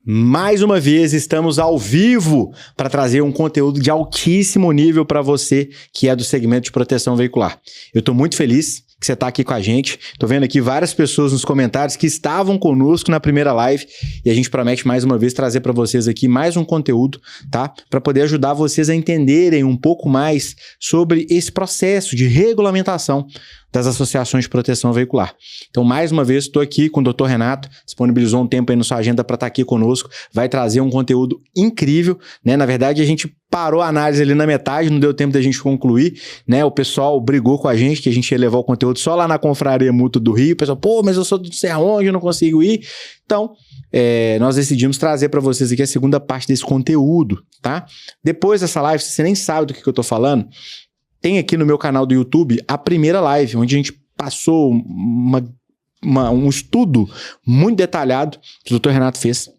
Mais uma vez, estamos ao vivo para trazer um conteúdo de altíssimo nível para você que é do segmento de proteção veicular. Eu estou muito feliz que você está aqui com a gente. Estou vendo aqui várias pessoas nos comentários que estavam conosco na primeira live e a gente promete mais uma vez trazer para vocês aqui mais um conteúdo, tá? Para poder ajudar vocês a entenderem um pouco mais sobre esse processo de regulamentação das associações de proteção veicular. Então, mais uma vez, estou aqui com o Dr. Renato, disponibilizou um tempo aí na sua agenda para estar aqui conosco, vai trazer um conteúdo incrível, né? Na verdade, a gente parou a análise ali na metade, não deu tempo da gente concluir, né? O pessoal brigou com a gente, que a gente ia levar o conteúdo só lá na Confraria Mútua do Rio, o pessoal, pô, mas eu sou do sei aonde, eu não consigo ir. Então, nós decidimos trazer para vocês aqui a segunda parte desse conteúdo, tá? Depois dessa live, se você nem sabe do que eu tô falando, tem aqui no meu canal do YouTube a primeira live, onde a gente passou um estudo muito detalhado que o Dr. Renato fez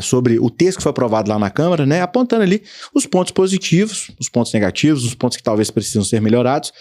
sobre o texto que foi aprovado lá na Câmara, né, apontando ali os pontos positivos, os pontos negativos, os pontos que talvez precisam ser melhorados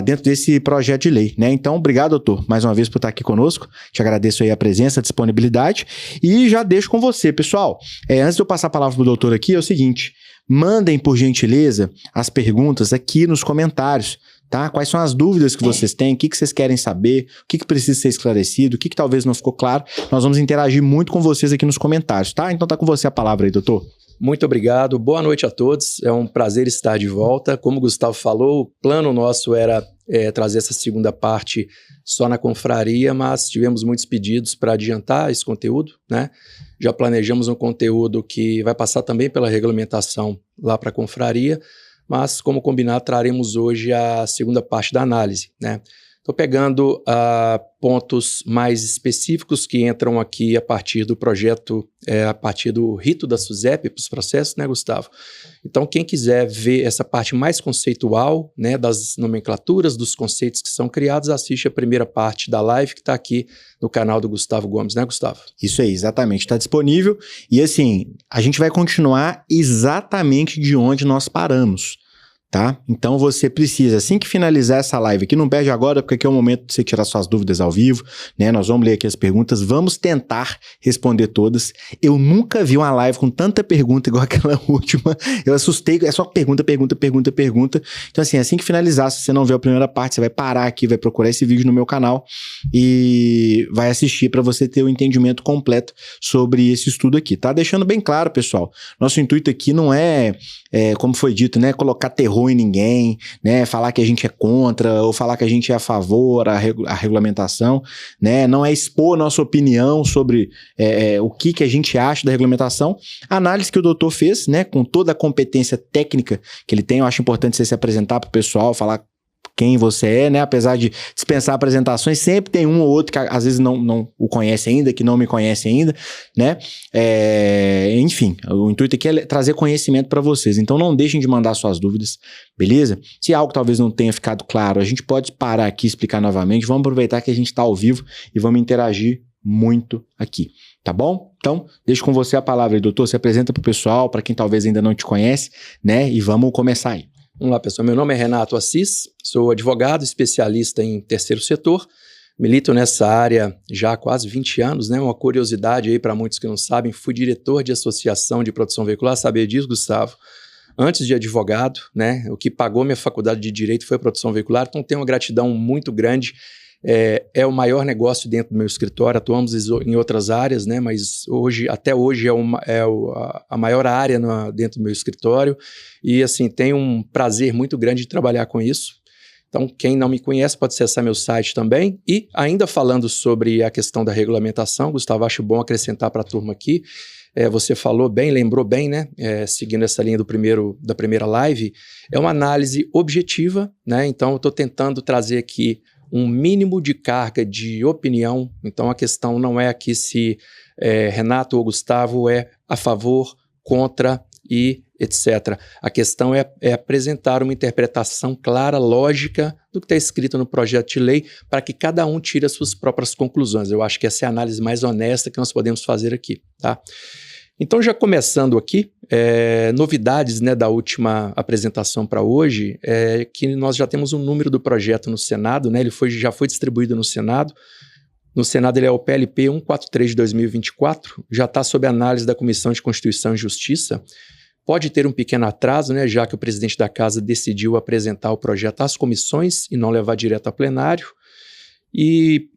dentro desse projeto de lei, né? Então, obrigado, doutor, mais uma vez por estar aqui conosco. Te agradeço aí a presença, a disponibilidade e já deixo com você, pessoal. Antes de eu passar a palavra pro doutor aqui, é o seguinte: mandem, por gentileza, as perguntas aqui nos comentários, tá? Quais são as dúvidas que vocês têm, o que vocês querem saber, o que precisa ser esclarecido, o que talvez não ficou claro. Nós vamos interagir muito com vocês aqui nos comentários, tá? Então tá com você a palavra aí, doutor. Muito obrigado, boa noite a todos, é um prazer estar de volta. Como o Gustavo falou, o plano nosso era trazer essa segunda parte só na confraria, mas tivemos muitos pedidos para adiantar esse conteúdo, né? Já planejamos um conteúdo que vai passar também pela regulamentação lá para a confraria, mas como combinado, traremos hoje a segunda parte da análise, né? Estou pegando pontos mais específicos que entram aqui a partir do projeto, a partir do rito da SUSEP para os processos, né, Gustavo? Então, quem quiser ver essa parte mais conceitual, né, das nomenclaturas, dos conceitos que são criados, assiste a primeira parte da live que está aqui no canal do Gustavo Gomes, né, Gustavo? Isso aí, exatamente, está disponível. E assim, a gente vai continuar exatamente de onde nós paramos. Tá? Então você precisa, assim que finalizar essa live aqui, não perde agora, porque aqui é o momento de você tirar suas dúvidas ao vivo, né? Nós vamos ler aqui as perguntas, vamos tentar responder todas. Eu nunca vi uma live com tanta pergunta igual aquela última. Eu assustei, é só pergunta. Então assim que finalizar, se você não viu a primeira parte, você vai parar aqui, vai procurar esse vídeo no meu canal e vai assistir para você ter o entendimento completo sobre esse estudo aqui, tá? Deixando bem claro, pessoal, nosso intuito aqui não é como foi dito, né, colocar terror em ninguém, né, falar que a gente é contra ou falar que a gente é a favor a regulamentação, né, não é expor nossa opinião sobre o que a gente acha da regulamentação. A análise que o doutor fez, né, com toda a competência técnica que ele tem, eu acho importante você se apresentar para o pessoal, falar quem você é, né? Apesar de dispensar apresentações, sempre tem um ou outro que às vezes não o conhece ainda, que não me conhece ainda, né? Enfim, o intuito aqui é trazer conhecimento para vocês, então não deixem de mandar suas dúvidas, beleza? Se algo talvez não tenha ficado claro, a gente pode parar aqui e explicar novamente, vamos aproveitar que a gente está ao vivo e vamos interagir muito aqui, tá bom? Então, deixo com você a palavra aí, doutor, se apresenta para o pessoal, para quem talvez ainda não te conhece, né? E vamos começar aí. Vamos lá, pessoal. Meu nome é Renato Assis, sou advogado, especialista em terceiro setor, milito nessa área já há quase 20 anos, né? Uma curiosidade aí para muitos que não sabem, fui diretor de associação de proteção veicular, sabia disso, Gustavo? Antes de advogado, né? O que pagou minha faculdade de Direito foi a proteção veicular, então tenho uma gratidão muito grande. É o maior negócio dentro do meu escritório, atuamos em outras áreas, né? Mas até hoje a maior área dentro do meu escritório e assim, tenho um prazer muito grande de trabalhar com isso. Então, quem não me conhece pode acessar meu site também. E ainda falando sobre a questão da regulamentação, Gustavo, acho bom acrescentar para a turma aqui, você falou bem, lembrou bem, né? Seguindo essa linha da primeira live, é uma análise objetiva, né? Então, eu estou tentando trazer aqui um mínimo de carga de opinião. Então, a questão não é aqui se Renato ou Gustavo é a favor, contra e etc. A questão é apresentar uma interpretação clara, lógica do que está escrito no projeto de lei para que cada um tire as suas próprias conclusões. Eu acho que essa é a análise mais honesta que nós podemos fazer aqui, tá? Então, já começando aqui, novidades, né, da última apresentação para hoje, que nós já temos um número do projeto no Senado, né, ele já foi distribuído no Senado. No Senado ele é o PLP 143 de 2024, já está sob análise da Comissão de Constituição e Justiça. Pode ter um pequeno atraso, né, já que o presidente da Casa decidiu apresentar o projeto às comissões e não levar direto a plenário. E,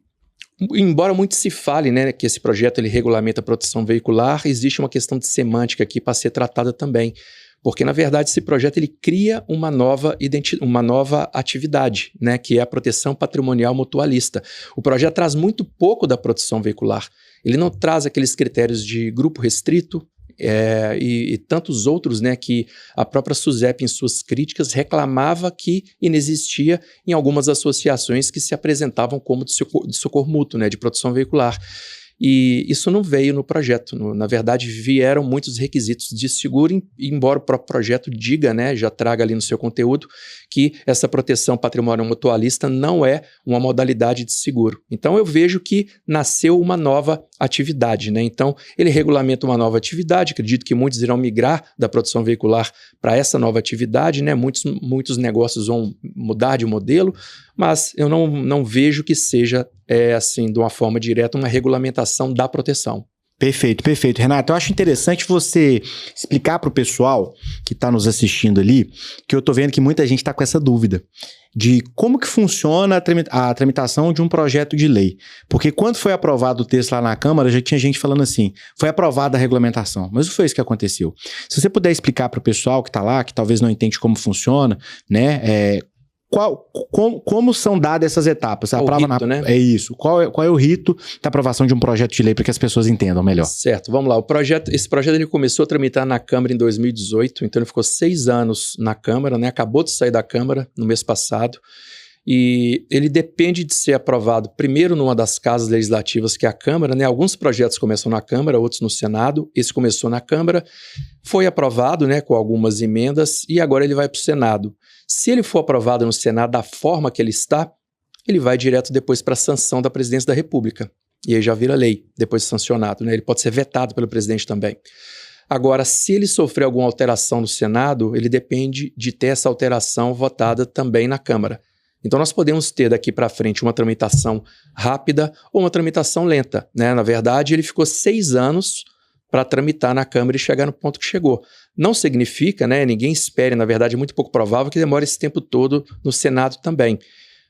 embora muito se fale, né, que esse projeto ele regulamenta a proteção veicular, existe uma questão de semântica aqui para ser tratada também. Porque, na verdade, esse projeto ele cria uma nova atividade, né, que é a proteção patrimonial mutualista. O projeto traz muito pouco da proteção veicular. Ele não traz aqueles critérios de grupo restrito e tantos outros, né, que a própria SUSEP, em suas críticas, reclamava que inexistia em algumas associações que se apresentavam como de socorro mútuo, né, de proteção veicular. E isso não veio no projeto. Na verdade, vieram muitos requisitos de seguro, embora o próprio projeto diga, né, já traga ali no seu conteúdo, que essa proteção patrimonial mutualista não é uma modalidade de seguro. Então, eu vejo que nasceu uma nova atividade, né? Então, ele regulamenta uma nova atividade, acredito que muitos irão migrar da proteção veicular para essa nova atividade, né? Muitos negócios vão mudar de modelo, mas eu não vejo que seja, assim, de uma forma direta, uma regulamentação da proteção. Perfeito, perfeito. Renato, eu acho interessante você explicar para o pessoal que está nos assistindo ali, que eu estou vendo que muita gente está com essa dúvida de como que funciona a tramitação de um projeto de lei. Porque quando foi aprovado o texto lá na Câmara, já tinha gente falando assim, foi aprovada a regulamentação, mas não foi isso que aconteceu. Se você puder explicar para o pessoal que está lá, que talvez não entende como funciona, né, como são dadas essas etapas? Né? É isso. Qual é o rito da aprovação de um projeto de lei para que as pessoas entendam melhor? Certo, vamos lá. Esse projeto ele começou a tramitar na Câmara em 2018, então ele ficou 6 anos na Câmara, né? Acabou de sair da Câmara no mês passado. E ele depende de ser aprovado primeiro numa das casas legislativas que é a Câmara, né? Alguns projetos começam na Câmara, outros no Senado. Esse começou na Câmara, foi aprovado, né, com algumas emendas e agora ele vai para o Senado. Se ele for aprovado no Senado da forma que ele está, ele vai direto depois para a sanção da Presidência da República. E aí já vira lei, depois de sancionado, né? Ele pode ser vetado pelo presidente também. Agora, se ele sofrer alguma alteração no Senado, ele depende de ter essa alteração votada também na Câmara. Então, nós podemos ter daqui para frente uma tramitação rápida ou uma tramitação lenta, né? Na verdade, ele ficou 6 anos para tramitar na Câmara e chegar no ponto que chegou. Não significa, né? Ninguém espere, na verdade, é muito pouco provável que demore esse tempo todo no Senado também.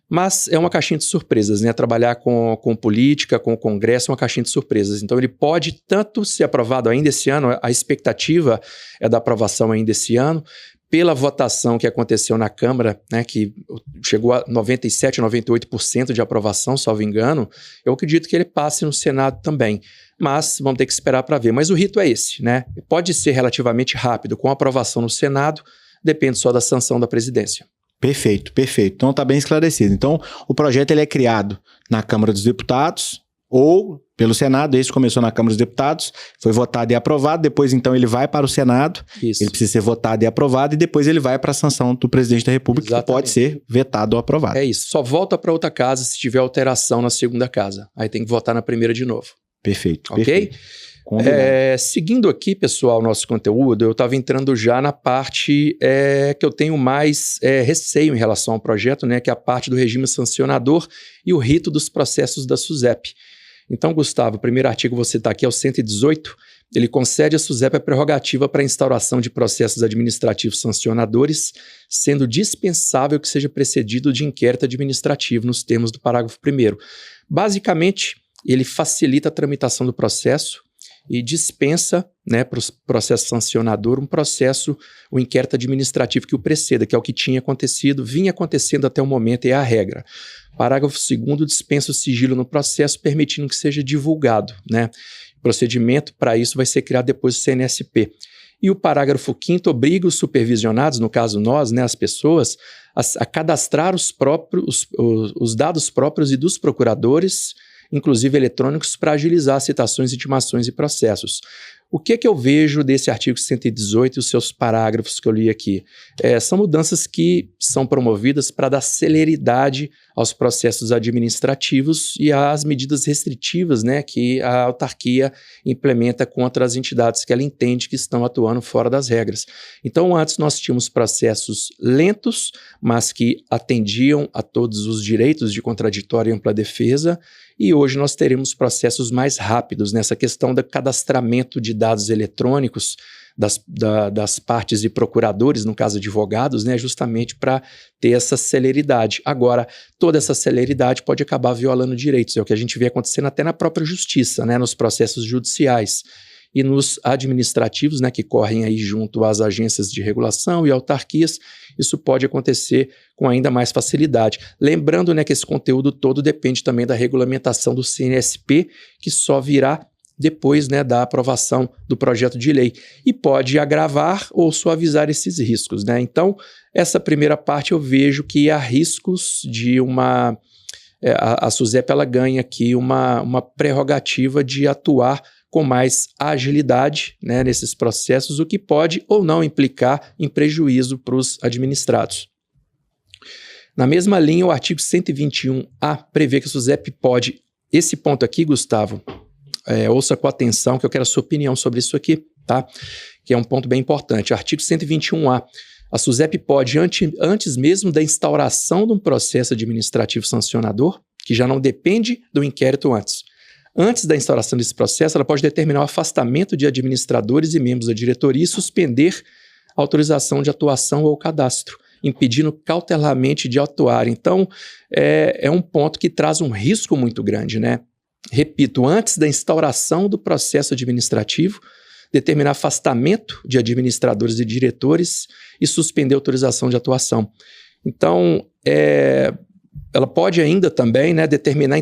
Mas é uma caixinha de surpresas, né? Trabalhar com política, com o Congresso é uma caixinha de surpresas. Então, ele pode tanto ser aprovado ainda esse ano, a expectativa é da aprovação ainda esse ano, pela votação que aconteceu na Câmara, né, que chegou a 97%, 98% de aprovação, salvo engano, eu acredito que ele passe no Senado também. Mas vamos ter que esperar para ver. Mas o rito é esse, né? Pode ser relativamente rápido, com aprovação no Senado, depende só da sanção da presidência. Perfeito, perfeito. Então está bem esclarecido. Então, o projeto ele é criado na Câmara dos Deputados ou pelo Senado. Esse começou na Câmara dos Deputados, foi votado e aprovado, depois então ele vai para o Senado, Isso. Ele precisa ser votado e aprovado, e depois ele vai para a sanção do presidente da República, Exatamente. Que pode ser vetado ou aprovado. É isso, só volta para outra casa se tiver alteração na segunda casa, aí tem que votar na primeira de novo. Perfeito, ok? Perfeito. Seguindo aqui, pessoal, nosso conteúdo, eu estava entrando já na parte que eu tenho mais receio em relação ao projeto, né, que é a parte do regime sancionador e o rito dos processos da SUSEP. Então, Gustavo, o primeiro artigo que você está aqui é o 118, ele concede à SUSEP a prerrogativa para a instauração de processos administrativos sancionadores, sendo dispensável que seja precedido de inquérito administrativo, nos termos do parágrafo 1º. Basicamente, ele facilita a tramitação do processo e dispensa, né, para o processo sancionador o inquérito administrativo que o preceda, que é o que tinha acontecido, vinha acontecendo até o momento e é a regra. Parágrafo 2º dispensa o sigilo no processo, permitindo que seja divulgado, né? O procedimento para isso vai ser criado depois do CNSP. E o parágrafo 5º obriga os supervisionados, no caso nós, né, as pessoas, a cadastrar os dados próprios e dos procuradores, inclusive eletrônicos, para agilizar citações, intimações e processos. O que eu vejo desse artigo 118 e os seus parágrafos que eu li aqui? São mudanças que são promovidas para dar celeridade aos processos administrativos e às medidas restritivas, né, que a autarquia implementa contra as entidades que ela entende que estão atuando fora das regras. Então, antes nós tínhamos processos lentos, mas que atendiam a todos os direitos de contraditória e ampla defesa, e hoje nós teremos processos mais rápidos nessa questão do cadastramento de dados eletrônicos das partes e procuradores, no caso advogados, né, justamente para ter essa celeridade. Agora, toda essa celeridade pode acabar violando direitos, é o que a gente vê acontecendo até na própria justiça, né, nos processos judiciais. E nos administrativos, né, que correm aí junto às agências de regulação e autarquias, isso pode acontecer com ainda mais facilidade. Lembrando, né, que esse conteúdo todo depende também da regulamentação do CNSP, que só virá depois, né, da aprovação do projeto de lei, e pode agravar ou suavizar esses riscos, né? Então, essa primeira parte eu vejo que há riscos de a SUSEP ela ganha aqui uma prerrogativa de atuar com mais agilidade, né, nesses processos, o que pode ou não implicar em prejuízo para os administrados. Na mesma linha, o artigo 121A prevê que a SUSEP pode... Esse ponto aqui, Gustavo, ouça com atenção que eu quero a sua opinião sobre isso aqui, tá? Que é um ponto bem importante. Artigo 121A. A SUSEP pode, antes mesmo da instauração de um processo administrativo sancionador, que já não depende do inquérito antes da instauração desse processo, ela pode determinar o afastamento de administradores e membros da diretoria e suspender a autorização de atuação ou cadastro, impedindo cautelarmente de atuar. Então, é um ponto que traz um risco muito grande, né? Repito, antes da instauração do processo administrativo, determinar afastamento de administradores e diretores e suspender a autorização de atuação. Então, ela pode ainda também, né, determinar a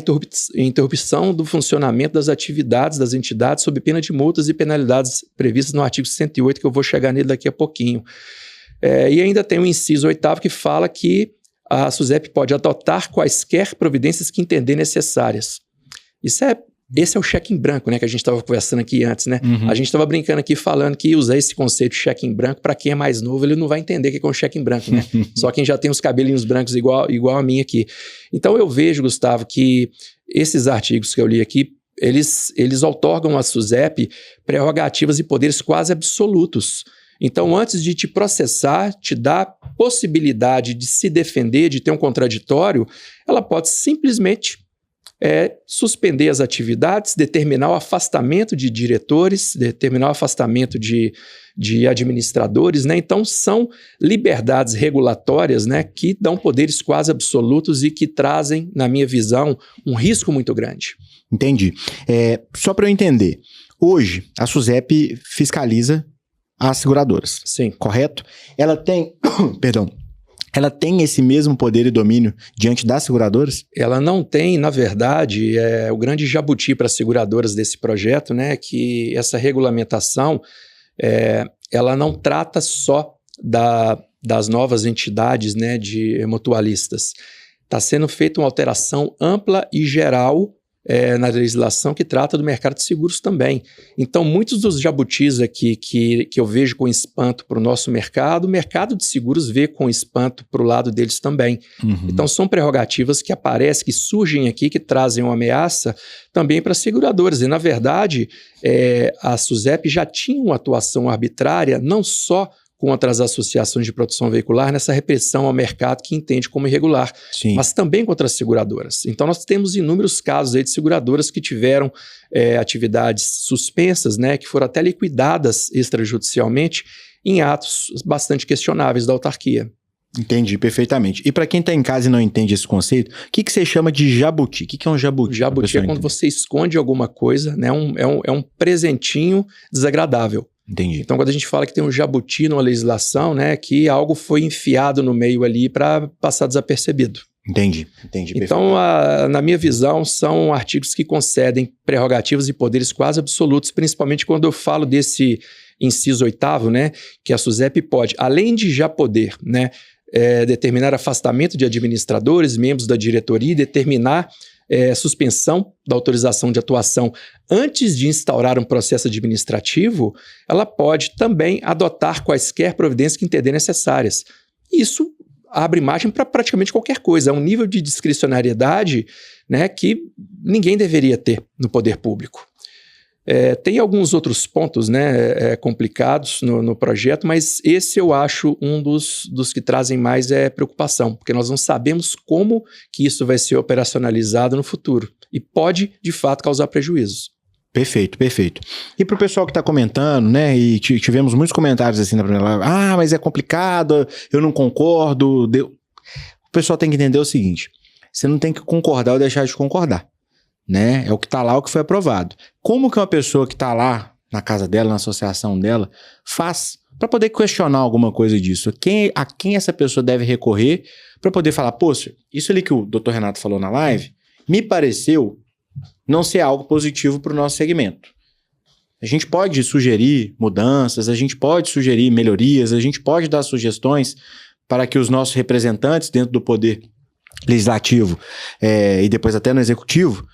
interrupção do funcionamento das atividades das entidades sob pena de multas e penalidades previstas no artigo 108, que eu vou chegar nele daqui a pouquinho. E ainda tem o inciso 8º que fala que a SUSEP pode adotar quaisquer providências que entender necessárias. Esse é o cheque em branco, né, que a gente estava conversando aqui antes, né? Uhum. A gente estava brincando aqui falando que usar esse conceito de cheque em branco, para quem é mais novo, ele não vai entender o que é um cheque em branco, né? Só quem já tem os cabelinhos brancos igual a mim aqui. Então eu vejo, Gustavo, que esses artigos que eu li aqui, eles outorgam à SUSEP prerrogativas e poderes quase absolutos. Então, antes de te processar, te dar possibilidade de se defender, de ter um contraditório, ela pode simplesmente suspender as atividades, determinar o afastamento de diretores, determinar o afastamento de administradores, né? Então, são liberdades regulatórias, né, que dão poderes quase absolutos e que trazem, na minha visão, um risco muito grande. Entendi. Só para eu entender, hoje a SUSEP fiscaliza as seguradoras. Sim. Correto? Ela tem... Perdão. Ela tem esse mesmo poder e domínio diante das seguradoras? Ela não tem, na verdade, o grande jabuti para as seguradoras desse projeto, né, que essa regulamentação, ela não trata só das novas entidades, né, de mutualistas. Está sendo feita uma alteração ampla e geral na legislação que trata do mercado de seguros também. Então, muitos dos jabutis aqui que eu vejo com espanto para o nosso mercado, o mercado de seguros vê com espanto para o lado deles também. Uhum. Então, são prerrogativas que aparecem, que surgem aqui, que trazem uma ameaça também para as seguradoras. E, na verdade, a SUSEP já tinha uma atuação arbitrária, não só contra as associações de proteção veicular nessa repressão ao mercado que entende como irregular, sim, mas também contra as seguradoras. Então, nós temos inúmeros casos aí de seguradoras que tiveram atividades suspensas, né, que foram até liquidadas extrajudicialmente em atos bastante questionáveis da autarquia. Entendi perfeitamente. E para quem está em casa e não entende esse conceito, o que você chama de jabuti? O que é um jabuti? Jabuti é quando você esconde alguma coisa, né, é um presentinho desagradável. Entendi. Então, quando a gente fala que tem um jabuti numa legislação, né, que algo foi enfiado no meio ali para passar desapercebido. Entendi. Então, na minha visão, são artigos que concedem prerrogativas e poderes quase absolutos, principalmente quando eu falo desse inciso 8º, né, que a SUSEP pode, além de já poder, né, determinar afastamento de administradores, membros da diretoria, determinar suspensão da autorização de atuação antes de instaurar um processo administrativo, ela pode também adotar quaisquer providências que entender necessárias. Isso abre margem para praticamente qualquer coisa. É um nível de discricionariedade, né, que ninguém deveria ter no poder público. Tem alguns outros pontos, né, complicados no projeto, mas esse eu acho um dos que trazem mais preocupação, porque nós não sabemos como que isso vai ser operacionalizado no futuro e pode, de fato, causar prejuízos. Perfeito, perfeito. E para o pessoal que está comentando, né, e tivemos muitos comentários assim na primeira live, mas é complicado, eu não concordo. O pessoal tem que entender o seguinte, você não tem que concordar ou deixar de concordar. Né? É o que está lá, o que foi aprovado. Como que uma pessoa que está lá na casa dela, na associação dela, faz para poder questionar alguma coisa disso? A quem essa pessoa deve recorrer para poder falar, poxa, isso ali que o Dr. Renato falou na live, me pareceu não ser algo positivo para o nosso segmento. A gente pode sugerir mudanças, a gente pode sugerir melhorias, a gente pode dar sugestões para que os nossos representantes dentro do poder legislativo e depois até no executivo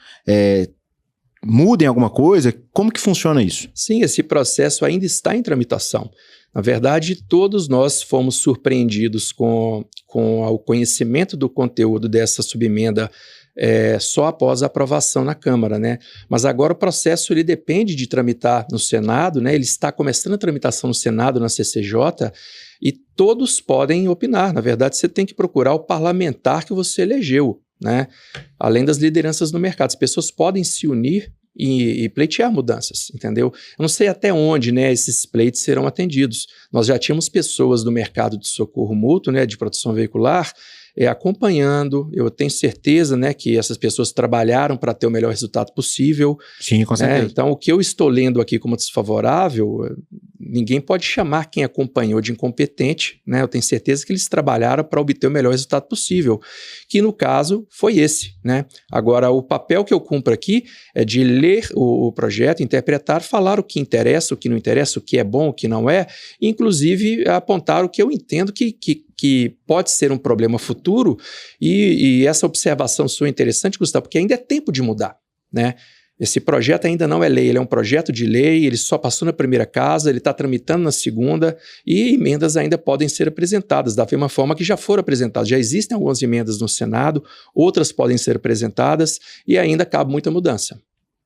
mudem alguma coisa? Como que funciona isso? Sim, esse processo ainda está em tramitação. Na verdade, todos nós fomos surpreendidos com o conhecimento do conteúdo dessa subemenda só após a aprovação na Câmara, né? Mas agora o processo ele depende de tramitar no Senado, né? Ele está começando a tramitação no Senado, na CCJ, e todos podem opinar. Na verdade, você tem que procurar o parlamentar que você elegeu, né? Além das lideranças no mercado. As pessoas podem se unir e pleitear mudanças, entendeu? Eu não sei até onde, né, esses pleitos serão atendidos. Nós já tínhamos pessoas do mercado de socorro mútuo, né, de proteção veicular, acompanhando. Eu tenho certeza, né, que essas pessoas trabalharam para ter o melhor resultado possível. Sim, com certeza. Então, o que eu estou lendo aqui como desfavorável, ninguém pode chamar quem acompanhou de incompetente, né? Eu tenho certeza que eles trabalharam para obter o melhor resultado possível, que no caso foi esse, né? Agora, o papel que eu cumpro aqui é de ler o projeto, interpretar, falar o que interessa, o que não interessa, o que é bom, o que não é, inclusive apontar o que eu entendo que pode ser um problema futuro, e essa observação sua é interessante, Gustavo, porque ainda é tempo de mudar, né? Esse projeto ainda não é lei, ele é um projeto de lei, ele só passou na primeira casa, ele está tramitando na segunda, e emendas ainda podem ser apresentadas, da mesma forma que já foram apresentadas. Já existem algumas emendas no Senado, outras podem ser apresentadas, e ainda cabe muita mudança.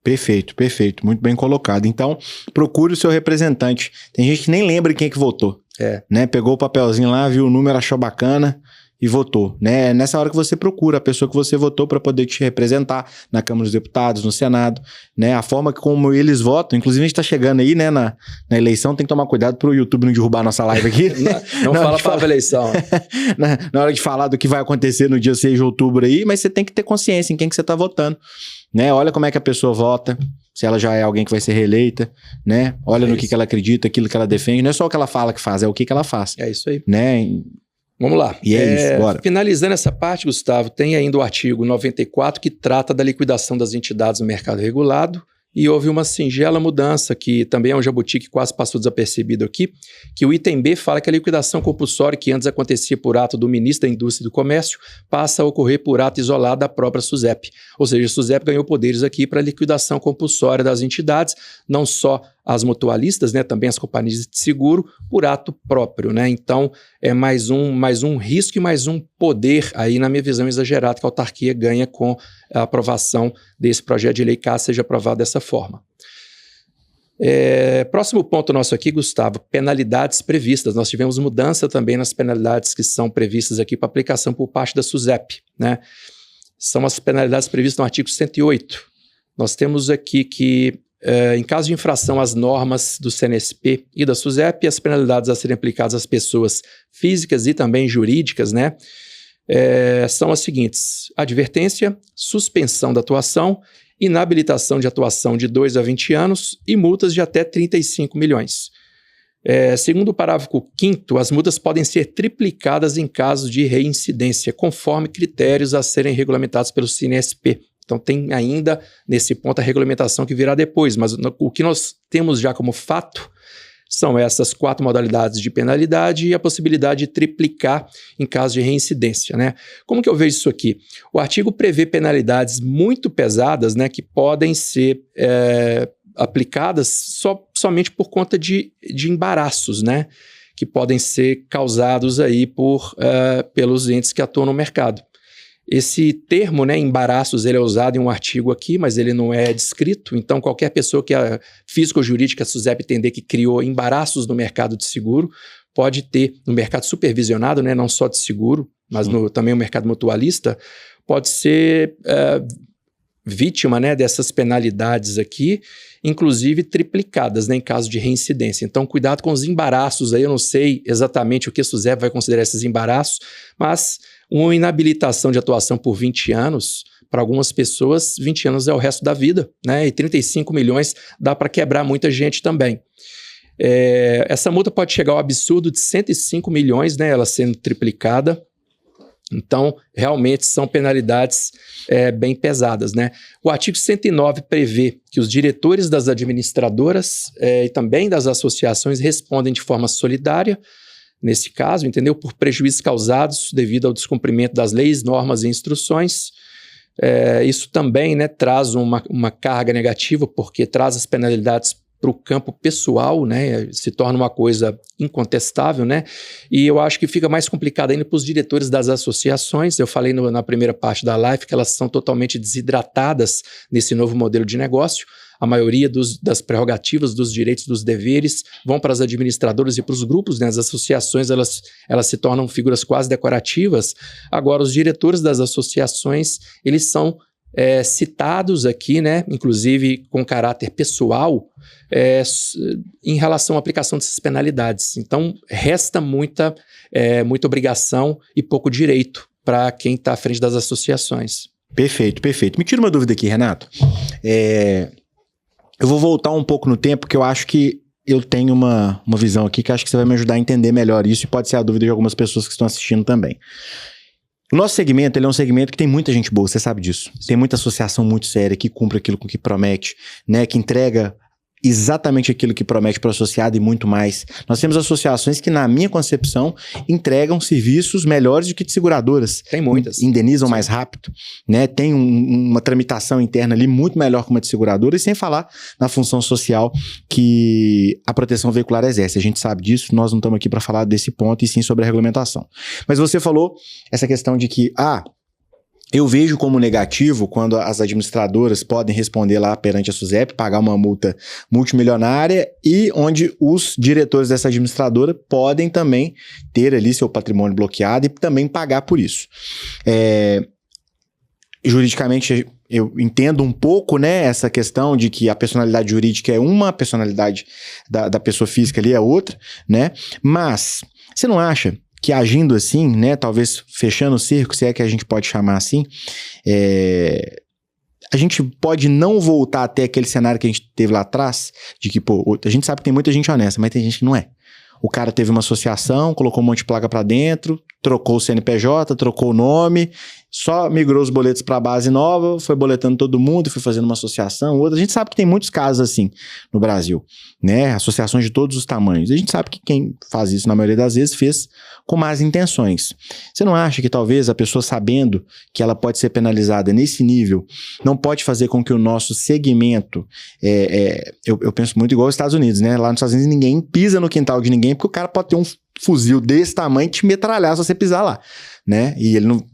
Perfeito, perfeito, muito bem colocado. Então, procure o seu representante. Tem gente que nem lembra quem que votou, né? Pegou o papelzinho lá, viu o número, achou bacana e votou, né? Nessa hora que você procura a pessoa que você votou para poder te representar na Câmara dos Deputados, no Senado, né? A forma como eles votam, inclusive a gente está chegando aí, né, na eleição, tem que tomar cuidado para o YouTube não derrubar a nossa live aqui. não fala para a eleição. Na hora de falar do que vai acontecer no dia 6 de outubro aí, mas você tem que ter consciência em quem que você está votando, né? Olha como é que a pessoa vota, se ela já é alguém que vai ser reeleita, né? Olha no que ela acredita, aquilo que ela defende, não é só o que ela fala que faz, é o que ela faz. É isso aí. Né? Vamos lá. E é isso, bora. Finalizando essa parte, Gustavo, tem ainda o artigo 94 que trata da liquidação das entidades no mercado regulado, e houve uma singela mudança, que também é um jabuti que quase passou desapercebido aqui, que o item B fala que a liquidação compulsória, que antes acontecia por ato do ministro da Indústria e do Comércio, passa a ocorrer por ato isolado da própria SUSEP. Ou seja, a SUSEP ganhou poderes aqui para a liquidação compulsória das entidades, não só as mutualistas, né, também as companhias de seguro, por ato próprio, né? Então, é mais um risco e mais um poder aí, na minha visão exagerada, que a autarquia ganha com a aprovação desse projeto de lei, caso seja aprovado dessa forma. Próximo ponto nosso aqui, Gustavo, penalidades previstas. Nós tivemos mudança também nas penalidades que são previstas aqui para aplicação por parte da SUSEP, né? São as penalidades previstas no artigo 108. Nós temos aqui que em caso de infração às normas do CNSP e da SUSEP, as penalidades a serem aplicadas às pessoas físicas e também jurídicas, né, são as seguintes: advertência, suspensão da atuação, inabilitação de atuação de 2 a 20 anos e multas de até 35 milhões. Segundo o parágrafo 5º, as multas podem ser triplicadas em caso de reincidência, conforme critérios a serem regulamentados pelo CNSP. Então tem ainda, nesse ponto, a regulamentação que virá depois, mas o que nós temos já como fato São essas 4 modalidades de penalidade e a possibilidade de triplicar em caso de reincidência, né? Como que eu vejo isso aqui? O artigo prevê penalidades muito pesadas, né, que podem ser aplicadas somente por conta de embaraços, né, que podem ser causados aí pelos entes que atuam no mercado. Esse termo, né, embaraços, ele é usado em um artigo aqui, mas ele não é descrito. Então, qualquer pessoa que é física ou jurídica, a SUSEP entender que criou embaraços no mercado de seguro, pode ter, no mercado supervisionado, né, não só de seguro, mas também o mercado mutualista, pode ser vítima, né, dessas penalidades aqui, inclusive triplicadas, né, em caso de reincidência. Então, cuidado com os embaraços aí. Eu não sei exatamente o que a SUSEP vai considerar esses embaraços, mas uma inabilitação de atuação por 20 anos, para algumas pessoas, 20 anos é o resto da vida, né? E 35 milhões dá para quebrar muita gente também. Essa multa pode chegar ao absurdo de 105 milhões, né? Ela sendo triplicada. Então, realmente são penalidades bem pesadas, né? O artigo 109 prevê que os diretores das administradoras e também das associações respondem de forma solidária, nesse caso, entendeu? Por prejuízos causados devido ao descumprimento das leis, normas e instruções. Isso também, né, traz uma carga negativa, porque traz as penalidades para o campo pessoal, né, se torna uma coisa incontestável, né, e eu acho que fica mais complicado ainda para os diretores das associações. Eu falei na primeira parte da live que elas são totalmente desidratadas nesse novo modelo de negócio. A maioria das prerrogativas, dos direitos, dos deveres vão para as administradoras e para os grupos, né? As associações, elas se tornam figuras quase decorativas. Agora, os diretores das associações, eles são citados aqui, né? Inclusive com caráter pessoal, em relação à aplicação dessas penalidades. Então, resta muita obrigação e pouco direito para quem está à frente das associações. Perfeito, perfeito. Me tira uma dúvida aqui, Renato. Eu vou voltar um pouco no tempo, porque eu acho que eu tenho uma visão aqui que acho que você vai me ajudar a entender melhor isso, e pode ser a dúvida de algumas pessoas que estão assistindo também. O nosso segmento, ele é um segmento que tem muita gente boa, você sabe disso. Tem muita associação muito séria que cumpre aquilo com que promete, né, que entrega exatamente aquilo que promete para o associado e muito mais. Nós temos associações que, na minha concepção, entregam serviços melhores do que de seguradoras. Tem muitas. Indenizam mais rápido, né? Tem uma tramitação interna ali muito melhor que uma de seguradora, e sem falar na função social que a proteção veicular exerce. A gente sabe disso, nós não estamos aqui para falar desse ponto, e sim sobre a regulamentação. Mas você falou essa questão de que, eu vejo como negativo quando as administradoras podem responder lá perante a SUSEP, pagar uma multa multimilionária, e onde os diretores dessa administradora podem também ter ali seu patrimônio bloqueado e também pagar por isso. Juridicamente, eu entendo um pouco, né, essa questão de que a personalidade jurídica é uma, a personalidade da pessoa física ali é outra, né? Mas você não acha que agindo assim, né, talvez fechando o cerco, se é que a gente pode chamar assim, a gente pode não voltar até aquele cenário que a gente teve lá atrás, de que, a gente sabe que tem muita gente honesta, mas tem gente que não é. O cara teve uma associação, colocou um monte de placa pra dentro, trocou o CNPJ, trocou o nome, só migrou os boletos para a base nova, foi boletando todo mundo, foi fazendo uma associação, outra. A gente sabe que tem muitos casos assim no Brasil, né? Associações de todos os tamanhos. A gente sabe que quem faz isso, na maioria das vezes, fez com más intenções. Você não acha que talvez a pessoa, sabendo que ela pode ser penalizada nesse nível, não pode fazer com que o nosso segmento... eu penso muito igual aos Estados Unidos, né? Lá nos Estados Unidos ninguém pisa no quintal de ninguém, porque o cara pode ter um fuzil desse tamanho e te metralhar se você pisar lá, né? E ele não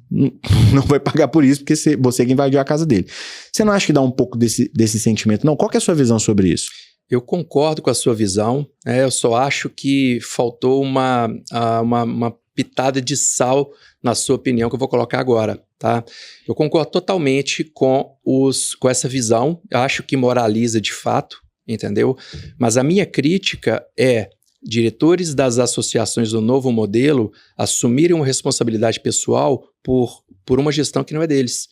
vai pagar por isso, porque você que invadiu a casa dele. Você não acha que dá um pouco desse sentimento? Não? Qual que é a sua visão sobre isso? Eu concordo com a sua visão, eu só acho que faltou uma pitada de sal na sua opinião, que eu vou colocar agora, tá? Eu concordo totalmente com essa visão, eu acho que moraliza de fato, entendeu? Mas a minha crítica é diretores das associações do novo modelo assumirem uma responsabilidade pessoal por uma gestão que não é deles,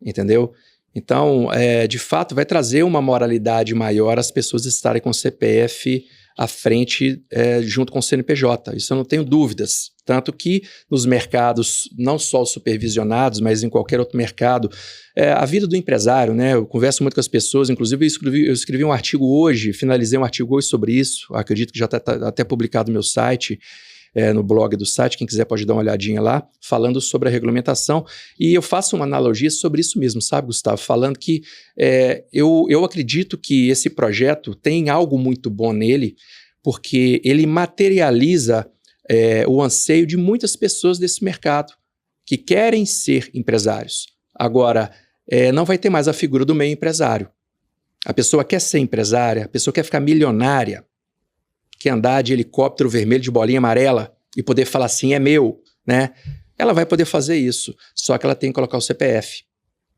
entendeu? Então, de fato, vai trazer uma moralidade maior as pessoas estarem com o CPF à frente junto com o CNPJ. Isso eu não tenho dúvidas. Tanto que nos mercados, não só os supervisionados, mas em qualquer outro mercado, a vida do empresário, né? Eu converso muito com as pessoas, inclusive eu escrevi um artigo hoje, finalizei um artigo hoje sobre isso, acredito que já está até publicado no meu site, no blog do site, quem quiser pode dar uma olhadinha lá, falando sobre a regulamentação. E eu faço uma analogia sobre isso mesmo, sabe, Gustavo? Falando que eu acredito que esse projeto tem algo muito bom nele, porque ele materializa o anseio de muitas pessoas desse mercado, que querem ser empresários. Agora, não vai ter mais a figura do meio empresário. A pessoa quer ser empresária, a pessoa quer ficar milionária, quer andar de helicóptero vermelho de bolinha amarela e poder falar assim, é meu, né? Ela vai poder fazer isso, só que ela tem que colocar o CPF.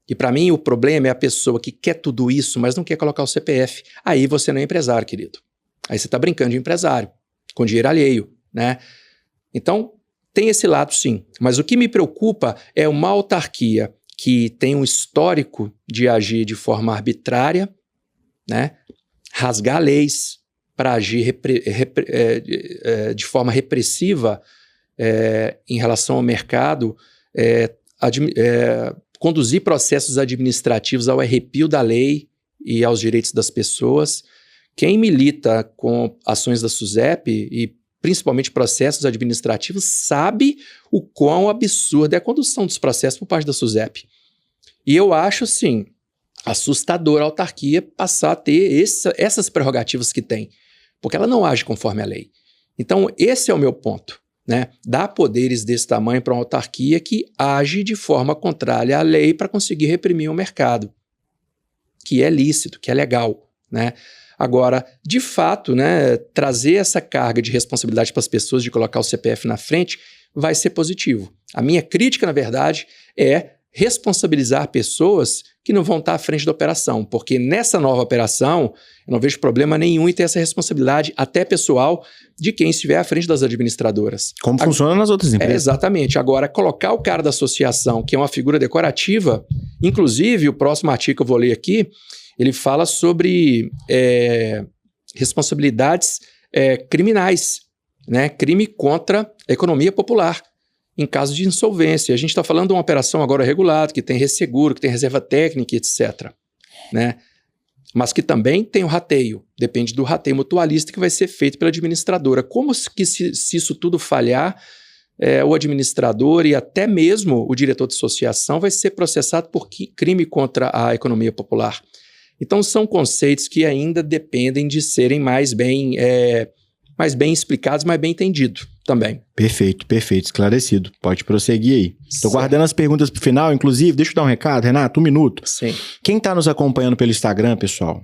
E para mim o problema é a pessoa que quer tudo isso, mas não quer colocar o CPF. Aí você não é empresário, querido. Aí você está brincando de empresário, com dinheiro alheio, né? Então, tem esse lado sim. Mas o que me preocupa é uma autarquia que tem um histórico de agir de forma arbitrária, né? Rasgar leis para agir de forma repressiva em relação ao mercado, conduzir processos administrativos ao arrepio da lei e aos direitos das pessoas. Quem milita com ações da SUSEP e principalmente processos administrativos sabe o quão absurda é a condução dos processos por parte da SUSEP. E eu acho, sim, assustador a autarquia passar a ter essas prerrogativas que tem, porque ela não age conforme a lei. Então, esse é o meu ponto, né? Dar poderes desse tamanho para uma autarquia que age de forma contrária à lei para conseguir reprimir o mercado, que é lícito, que é legal, né? Agora, de fato, né, trazer essa carga de responsabilidade para as pessoas de colocar o CPF na frente vai ser positivo. A minha crítica, na verdade, é responsabilizar pessoas que não vão estar à frente da operação, porque nessa nova operação eu não vejo problema nenhum em ter essa responsabilidade, até pessoal, de quem estiver à frente das administradoras. Como funciona nas outras empresas. Exatamente. Agora, colocar o cara da associação, que é uma figura decorativa, inclusive o próximo artigo que eu vou ler aqui, ele fala sobre responsabilidades criminais, né? Crime contra a economia popular, em caso de insolvência. A gente está falando de uma operação agora regulada, que tem resseguro, que tem reserva técnica, etc., né? Mas que também tem o rateio. Depende do rateio mutualista que vai ser feito pela administradora. Como que se isso tudo falhar, o administrador e até mesmo o diretor de associação vai ser processado por crime contra a economia popular? Então, são conceitos que ainda dependem de serem mais bem explicados, mais bem entendidos também. Perfeito, esclarecido. Pode prosseguir aí. Estou guardando as perguntas para o final, inclusive, deixa eu dar um recado, Renato, 1 minuto. Sim. Quem está nos acompanhando pelo Instagram, pessoal,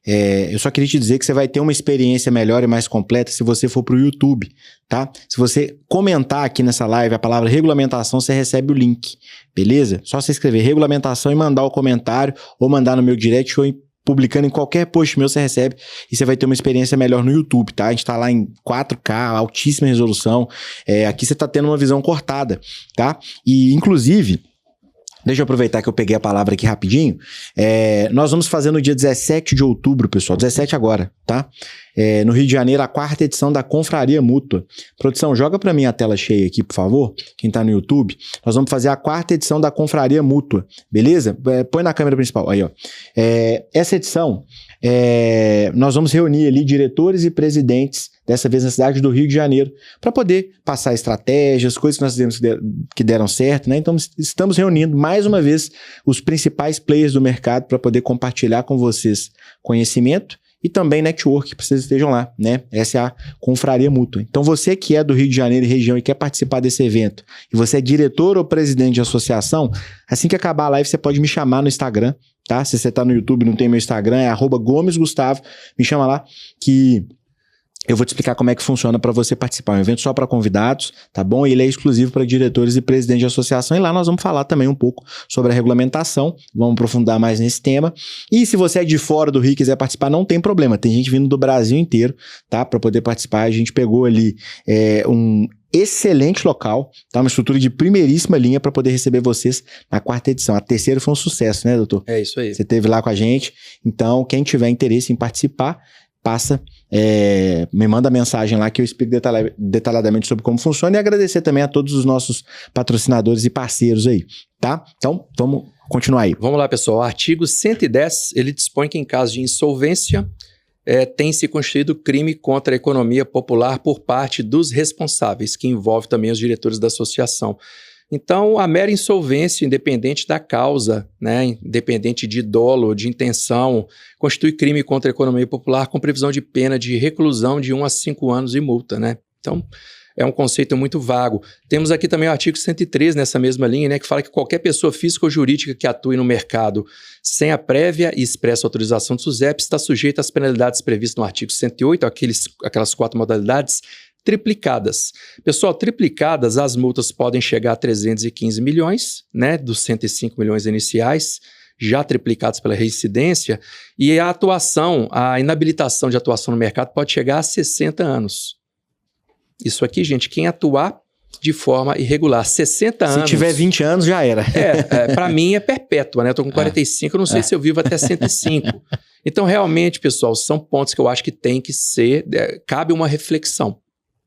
eu só queria te dizer que você vai ter uma experiência melhor e mais completa se você for para o YouTube, tá? Se você comentar aqui nessa live a palavra regulamentação, você recebe o link, beleza? Só você escrever regulamentação e mandar o comentário, ou mandar no meu direct, ou publicando em qualquer post meu, você recebe, e você vai ter uma experiência melhor no YouTube, tá? A gente tá lá em 4K, altíssima resolução, aqui você tá tendo uma visão cortada, tá? E, inclusive, deixa eu aproveitar que eu peguei a palavra aqui rapidinho. Nós vamos fazer no dia 17 de outubro, pessoal. 17 agora, tá? No Rio de Janeiro, a 4ª edição da Confraria Mútua. Produção, joga pra mim a tela cheia aqui, por favor. Quem tá no YouTube. Nós vamos fazer a 4ª edição da Confraria Mútua. Beleza? Põe na câmera principal. Aí, ó. Essa edição, nós vamos reunir ali diretores e presidentes, dessa vez na cidade do Rio de Janeiro, para poder passar estratégias, coisas que nós fizemos que deram certo, né? Então, estamos reunindo mais uma vez os principais players do mercado para poder compartilhar com vocês conhecimento e também network, para vocês estejam lá, né? Essa é a Confraria Mútua. Então, você que é do Rio de Janeiro e região e quer participar desse evento, e você é diretor ou presidente de associação, assim que acabar a live, você pode me chamar no Instagram, tá? Se você tá no YouTube e não tem meu Instagram, é @GomesGustavo, me chama lá, que eu vou te explicar como é que funciona para você participar. É um evento só para convidados, tá bom? E ele é exclusivo para diretores e presidentes de associação. E lá nós vamos falar também um pouco sobre a regulamentação. Vamos aprofundar mais nesse tema. E se você é de fora do Rio e quiser participar, não tem problema. Tem gente vindo do Brasil inteiro, tá? Para poder participar. A gente pegou ali um excelente local, tá? Uma estrutura de primeiríssima linha para poder receber vocês na 4ª edição. A 3ª foi um sucesso, né, doutor? É isso aí. Você esteve lá com a gente. Então, quem tiver interesse em participar, me manda mensagem lá que eu explico detalhadamente sobre como funciona, e agradecer também a todos os nossos patrocinadores e parceiros aí, tá? Então, vamos continuar aí. Vamos lá, pessoal. O artigo 110, ele dispõe que em caso de insolvência, tem se constituído crime contra a economia popular por parte dos responsáveis, que envolve também os diretores da associação. Então, a mera insolvência, independente da causa, né, independente de dolo, de intenção, constitui crime contra a economia popular com previsão de pena de reclusão de 1 a 5 anos e multa, né? Então, é um conceito muito vago. Temos aqui também o artigo 103 nessa mesma linha, né, que fala que qualquer pessoa física ou jurídica que atue no mercado sem a prévia e expressa autorização do SUSEP está sujeita às penalidades previstas no artigo 108, aquelas 4 modalidades triplicadas. Pessoal, triplicadas, as multas podem chegar a 315 milhões, né, dos 105 milhões iniciais, já triplicados pela reincidência, e a inabilitação de atuação no mercado pode chegar a 60 anos. Isso aqui, gente, quem atuar de forma irregular, 60 anos... Se tiver 20 anos, já era. Para mim é perpétua, né? Eu tô com 45, eu não sei se eu vivo até 105. Então, realmente, pessoal, são pontos que eu acho que tem que ser... cabe uma reflexão,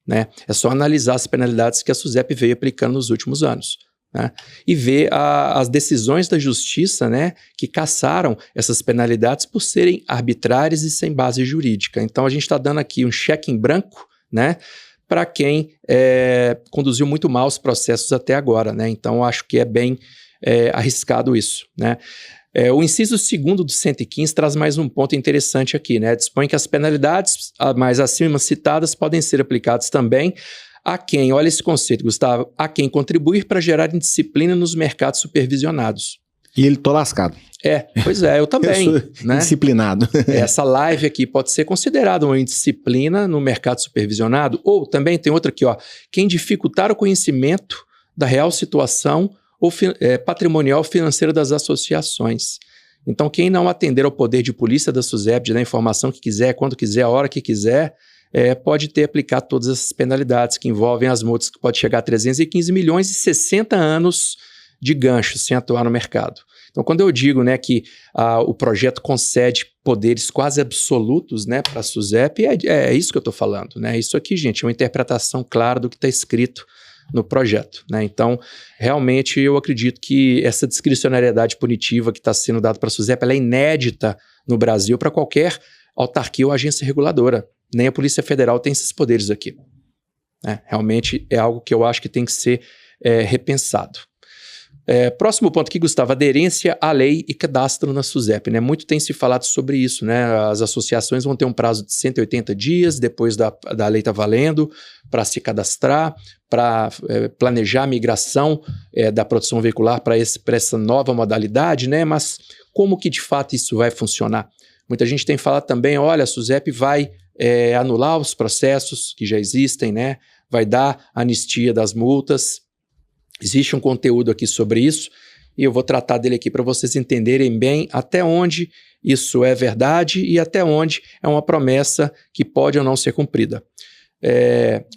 né? É só analisar as penalidades que a SUSEP veio aplicando nos últimos anos, né? E ver as decisões da justiça, né, que cassaram essas penalidades por serem arbitrárias e sem base jurídica. Então, a gente está dando aqui um cheque em branco, né, para quem conduziu muito mal os processos até agora, né? Então, acho que é bem arriscado isso, né? O inciso 2º do 115 traz mais um ponto interessante aqui, né? Dispõe que as penalidades mais acima citadas podem ser aplicadas também a quem, olha esse conceito, Gustavo, a quem contribuir para gerar indisciplina nos mercados supervisionados. E ele tô lascado. Pois é, eu também. Eu sou indisciplinado. Essa live aqui pode ser considerada uma indisciplina no mercado supervisionado, ou também tem outra aqui, ó, quem dificultar o conhecimento da real situação ou patrimonial financeira das associações. Então, quem não atender ao poder de polícia da SUSEP, de dar a informação que quiser, quando quiser, a hora que quiser, pode ter aplicado todas essas penalidades que envolvem as multas que pode chegar a 315 milhões e 60 anos de gancho sem atuar no mercado. Então, quando eu digo, né, que o projeto concede poderes quase absolutos, né, para a SUSEP, é isso que eu estou falando, né? Isso aqui, gente, é uma interpretação clara do que está escrito no projeto, né? Então, realmente, eu acredito que essa discricionariedade punitiva que está sendo dada para a SUSEP, ela é inédita no Brasil para qualquer autarquia ou agência reguladora. Nem a Polícia Federal tem esses poderes aqui, né? Realmente é algo que eu acho que tem que ser repensado. Próximo ponto aqui, Gustavo, aderência à lei e cadastro na SUSEP, né? Muito tem se falado sobre isso, né? As associações vão ter um prazo de 180 dias depois da lei estar valendo para se cadastrar, para planejar a migração da produção veicular para essa nova modalidade, né? Mas como que de fato isso vai funcionar? Muita gente tem falado também, olha, a SUSEP vai anular os processos que já existem, né? Vai dar anistia das multas. Existe um conteúdo aqui sobre isso e eu vou tratar dele aqui para vocês entenderem bem até onde isso é verdade e até onde é uma promessa que pode ou não ser cumprida.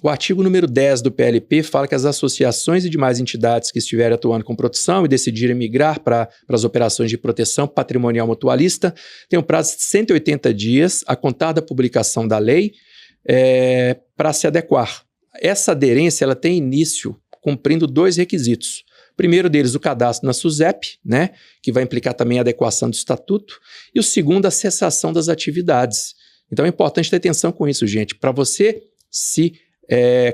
O artigo número 10 do PLP fala que as associações e demais entidades que estiverem atuando com proteção e decidirem migrar para as operações de proteção patrimonial mutualista têm um prazo de 180 dias a contar da publicação da lei para se adequar. Essa aderência ela tem início cumprindo 2 requisitos. O primeiro deles, o cadastro na SUSEP, né, que vai implicar também a adequação do estatuto, e o segundo, a cessação das atividades. Então é importante ter atenção com isso, gente. Para você se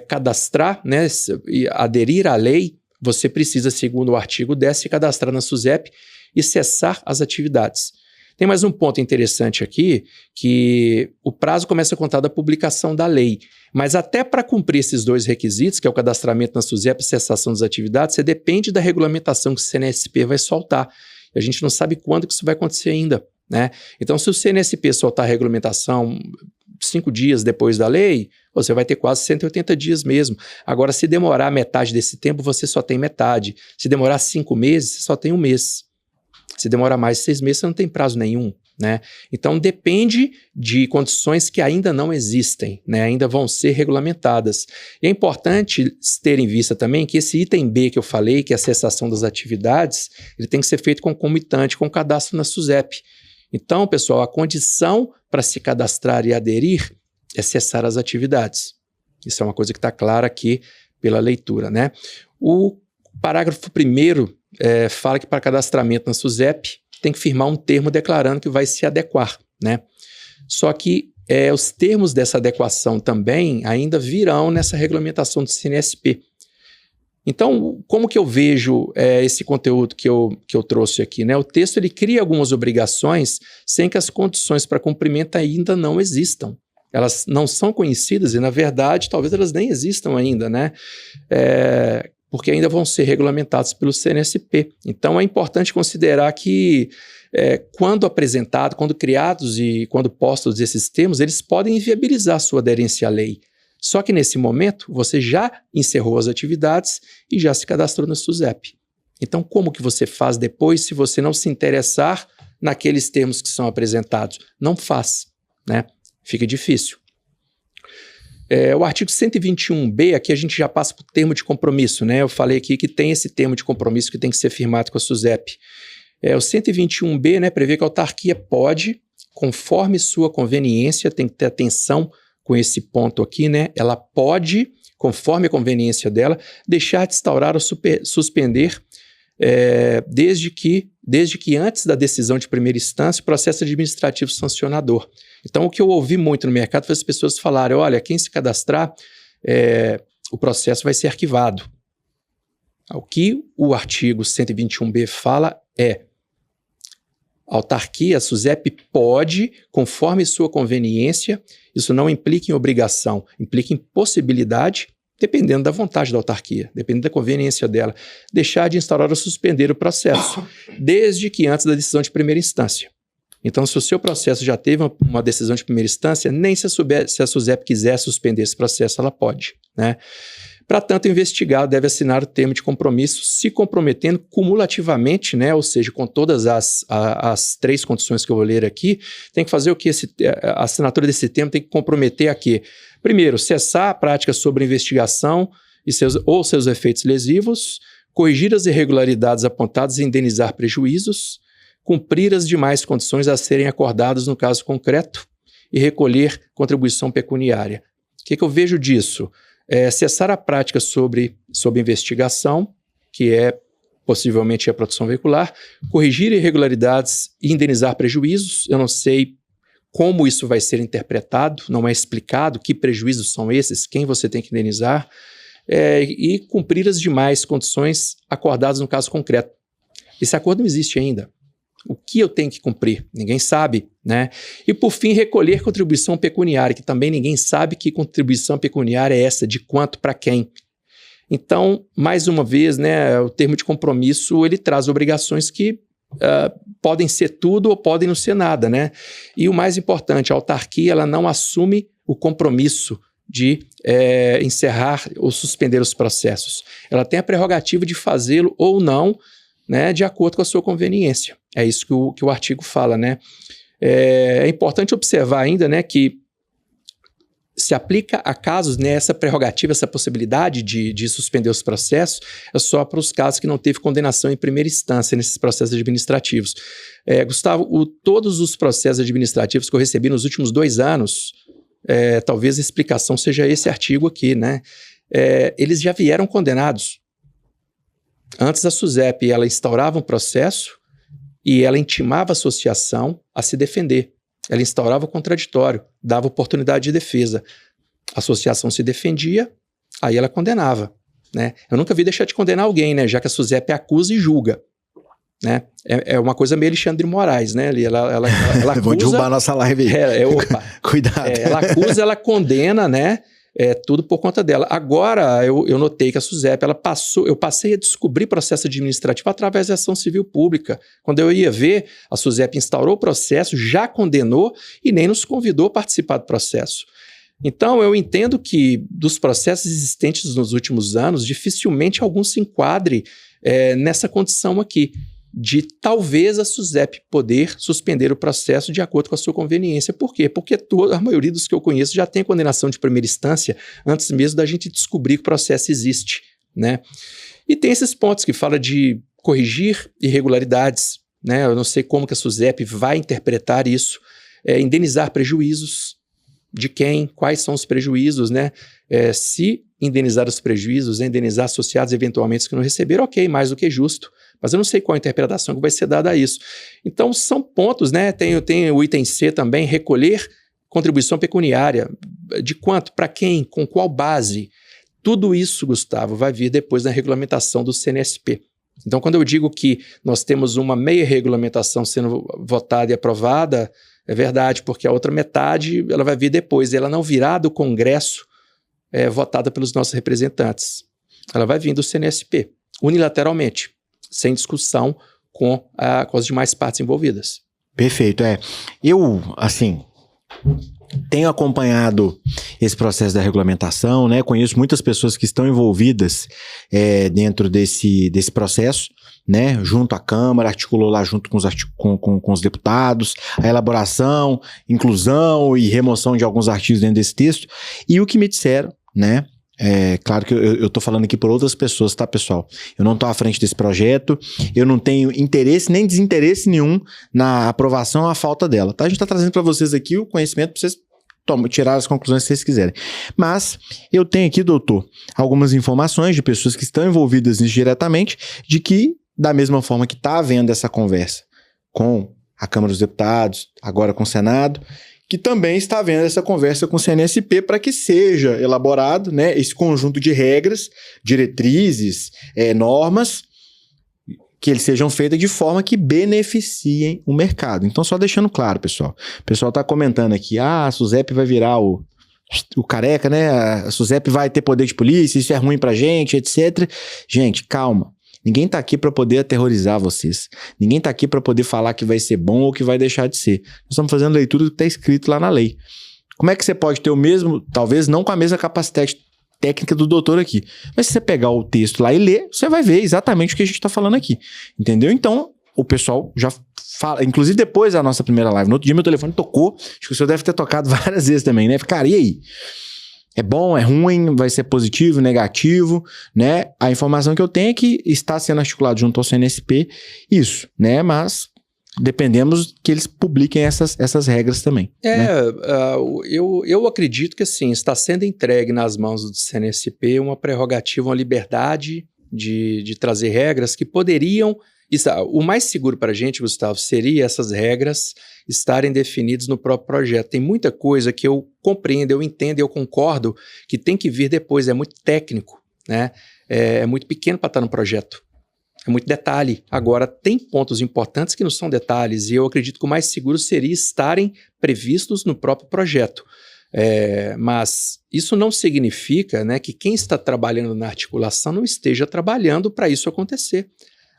cadastrar, né, e aderir à lei, você precisa, segundo o artigo 10, se cadastrar na SUSEP e cessar as atividades. Tem mais um ponto interessante aqui, que o prazo começa a contar da publicação da lei, mas até para cumprir esses 2 requisitos, que é o cadastramento na SUSEP e cessação das atividades, você depende da regulamentação que o CNSP vai soltar. A gente não sabe quando que isso vai acontecer ainda, né? Então, se o CNSP soltar a regulamentação 5 dias depois da lei, você vai ter quase 180 dias mesmo. Agora, se demorar metade desse tempo, você só tem metade. Se demorar 5 meses, você só tem 1 mês. Se demorar mais de 6 meses, você não tem prazo nenhum, né? Então, depende de condições que ainda não existem, né? Ainda vão ser regulamentadas. E é importante ter em vista também que esse item B que eu falei, que é a cessação das atividades, ele tem que ser feito concomitante com o cadastro na SUSEP. Então, pessoal, a condição para se cadastrar e aderir é cessar as atividades. Isso é uma coisa que está clara aqui pela leitura, né? O parágrafo 1º fala que para cadastramento na SUSEP tem que firmar um termo declarando que vai se adequar, né? Só que os termos dessa adequação também ainda virão nessa regulamentação do CNSP. Então, como que eu vejo esse conteúdo que eu trouxe aqui, né? O texto ele cria algumas obrigações sem que as condições para cumprimento ainda não existam. Elas não são conhecidas e, na verdade, talvez elas nem existam ainda, né? Porque ainda vão ser regulamentados pelo CNSP. Então, é importante considerar que, quando apresentado, quando criados e quando postos esses termos, eles podem inviabilizar a sua aderência à lei. Só que, nesse momento, você já encerrou as atividades e já se cadastrou na SUSEP. Então, como que você faz depois se você não se interessar naqueles termos que são apresentados? Não faz, né? Fica difícil. O artigo 121b, aqui a gente já passa para o termo de compromisso, né? Eu falei aqui que tem esse termo de compromisso que tem que ser firmado com a SUSEP. O 121b, né, prevê que a autarquia pode, conforme sua conveniência, tem que ter atenção com esse ponto aqui, né? Ela pode, conforme a conveniência dela, deixar de instaurar ou suspender desde que antes da decisão de primeira instância, o processo administrativo sancionador. Então, o que eu ouvi muito no mercado foi as pessoas falarem, olha, quem se cadastrar, o processo vai ser arquivado. O que o artigo 121b fala a autarquia, a SUSEP pode, conforme sua conveniência, isso não implica em obrigação, implica em possibilidade, dependendo da vontade da autarquia, dependendo da conveniência dela, deixar de instaurar ou suspender o processo, desde que antes da decisão de primeira instância. Então, se o seu processo já teve uma decisão de primeira instância, nem se a SUSEP quiser suspender esse processo, ela pode, né? Para tanto, o investigado deve assinar o termo de compromisso, se comprometendo cumulativamente, né? Ou seja, com todas as 3 condições que eu vou ler aqui, tem que fazer o que? A assinatura desse termo tem que comprometer a quê? Primeiro, cessar a prática sobre investigação ou seus efeitos lesivos, corrigir as irregularidades apontadas e indenizar prejuízos, cumprir as demais condições a serem acordadas no caso concreto e recolher contribuição pecuniária. O que eu vejo disso? Cessar a prática sobre investigação, que é possivelmente a produção veicular, corrigir irregularidades e indenizar prejuízos. Eu não sei como isso vai ser interpretado, não é explicado que prejuízos são esses, quem você tem que indenizar, e cumprir as demais condições acordadas no caso concreto. Esse acordo não existe ainda. O que eu tenho que cumprir? Ninguém sabe, né? E, por fim, recolher contribuição pecuniária, que também ninguém sabe que contribuição pecuniária é essa, de quanto para quem. Então, mais uma vez, né, o termo de compromisso, ele traz obrigações que podem ser tudo ou podem não ser nada, né? E o mais importante, a autarquia, ela não assume o compromisso de encerrar ou suspender os processos. Ela tem a prerrogativa de fazê-lo ou não, né, de acordo com a sua conveniência. É isso que o artigo fala, né? É importante observar ainda, né, que se aplica a casos, né, essa prerrogativa, essa possibilidade de suspender os processos é só para os casos que não teve condenação em primeira instância nesses processos administrativos. Gustavo, todos os processos administrativos que eu recebi nos últimos 2 anos, talvez a explicação seja esse artigo aqui, né? Eles já vieram condenados. Antes a SUSEP, ela instaurava um processo e ela intimava a associação a se defender. Ela instaurava o contraditório, dava oportunidade de defesa. A associação se defendia, aí ela condenava, né? Eu nunca vi deixar de condenar alguém, né? Já que a SUSEP acusa e julga, né? É uma coisa meio Alexandre de Moraes, né? Ela acusa... Vou derrubar a nossa live aí. Opa. Cuidado. Ela acusa, ela condena, né? Tudo por conta dela. Agora, eu notei que a SUSEP, eu passei a descobrir processo administrativo através da ação civil pública. Quando eu ia ver, a SUSEP instaurou o processo, já condenou e nem nos convidou a participar do processo. Então, eu entendo que dos processos existentes nos últimos anos, dificilmente algum se enquadre nessa condição aqui, de talvez a SUSEP poder suspender o processo de acordo com a sua conveniência. Por quê? Porque a maioria dos que eu conheço já tem condenação de primeira instância antes mesmo da gente descobrir que o processo existe, né? E tem esses pontos que fala de corrigir irregularidades, né? Eu não sei como que a SUSEP vai interpretar isso. Indenizar prejuízos. De quem? Quais são os prejuízos, né? Se indenizar os prejuízos, indenizar associados eventualmente que não receberam, ok, mais do que justo. Mas eu não sei qual a interpretação que vai ser dada a isso. Então, são pontos, né? Tem o item C também, recolher contribuição pecuniária. De quanto? Para quem? Com qual base? Tudo isso, Gustavo, vai vir depois da regulamentação do CNSP. Então, quando eu digo que nós temos uma meia regulamentação sendo votada e aprovada, é verdade, porque a outra metade ela vai vir depois. Ela não virá do Congresso votada pelos nossos representantes. Ela vai vir do CNSP, unilateralmente, sem discussão com as demais partes envolvidas. Perfeito, Eu, assim, tenho acompanhado esse processo da regulamentação, né? Conheço muitas pessoas que estão envolvidas dentro desse processo, né? Junto à Câmara, articulou lá junto com os deputados, a elaboração, inclusão e remoção de alguns artigos dentro desse texto. E o que me disseram, né? Claro que eu tô falando aqui por outras pessoas, tá, pessoal? Eu não tô à frente desse projeto, eu não tenho interesse nem desinteresse nenhum na aprovação ou a falta dela, tá? A gente tá trazendo para vocês aqui o conhecimento para vocês tirar as conclusões que vocês quiserem. Mas eu tenho aqui, doutor, algumas informações de pessoas que estão envolvidas nisso diretamente, de que, da mesma forma que tá havendo essa conversa com a Câmara dos Deputados, agora com o Senado, que também está havendo essa conversa com o CNSP para que seja elaborado, né, esse conjunto de regras, diretrizes, normas, que eles sejam feitas de forma que beneficiem o mercado. Então, só deixando claro, pessoal. O pessoal está comentando aqui, a SUSEP vai virar o careca, né? A SUSEP vai ter poder de polícia, isso é ruim pra gente, etc. Gente, calma. Ninguém tá aqui para poder aterrorizar vocês. Ninguém tá aqui para poder falar que vai ser bom ou que vai deixar de ser. Nós estamos fazendo leitura do que está escrito lá na lei. Como é que você pode ter o mesmo, talvez não com a mesma capacidade técnica do doutor aqui, mas se você pegar o texto lá e ler, você vai ver exatamente o que a gente está falando aqui. Entendeu? Então, o pessoal já fala, inclusive depois da nossa primeira live, no outro dia meu telefone tocou, acho que o senhor deve ter tocado várias vezes também, né? Cara, e aí? É bom, é ruim, vai ser positivo, negativo, né? A informação que eu tenho é que está sendo articulado junto ao CNSP isso, né? Mas dependemos que eles publiquem essas regras também. Né? Eu acredito que assim, está sendo entregue nas mãos do CNSP uma prerrogativa, uma liberdade de trazer regras que poderiam... o mais seguro para a gente, Gustavo, seria essas regras estarem definidas no próprio projeto. Tem muita coisa que eu compreendo, eu entendo, eu concordo que tem que vir depois, é muito técnico, né? É muito pequeno para estar no projeto. É muito detalhe. Agora, tem pontos importantes que não são detalhes e eu acredito que o mais seguro seria estarem previstos no próprio projeto. Mas isso não significa, né, que quem está trabalhando na articulação não esteja trabalhando para isso acontecer.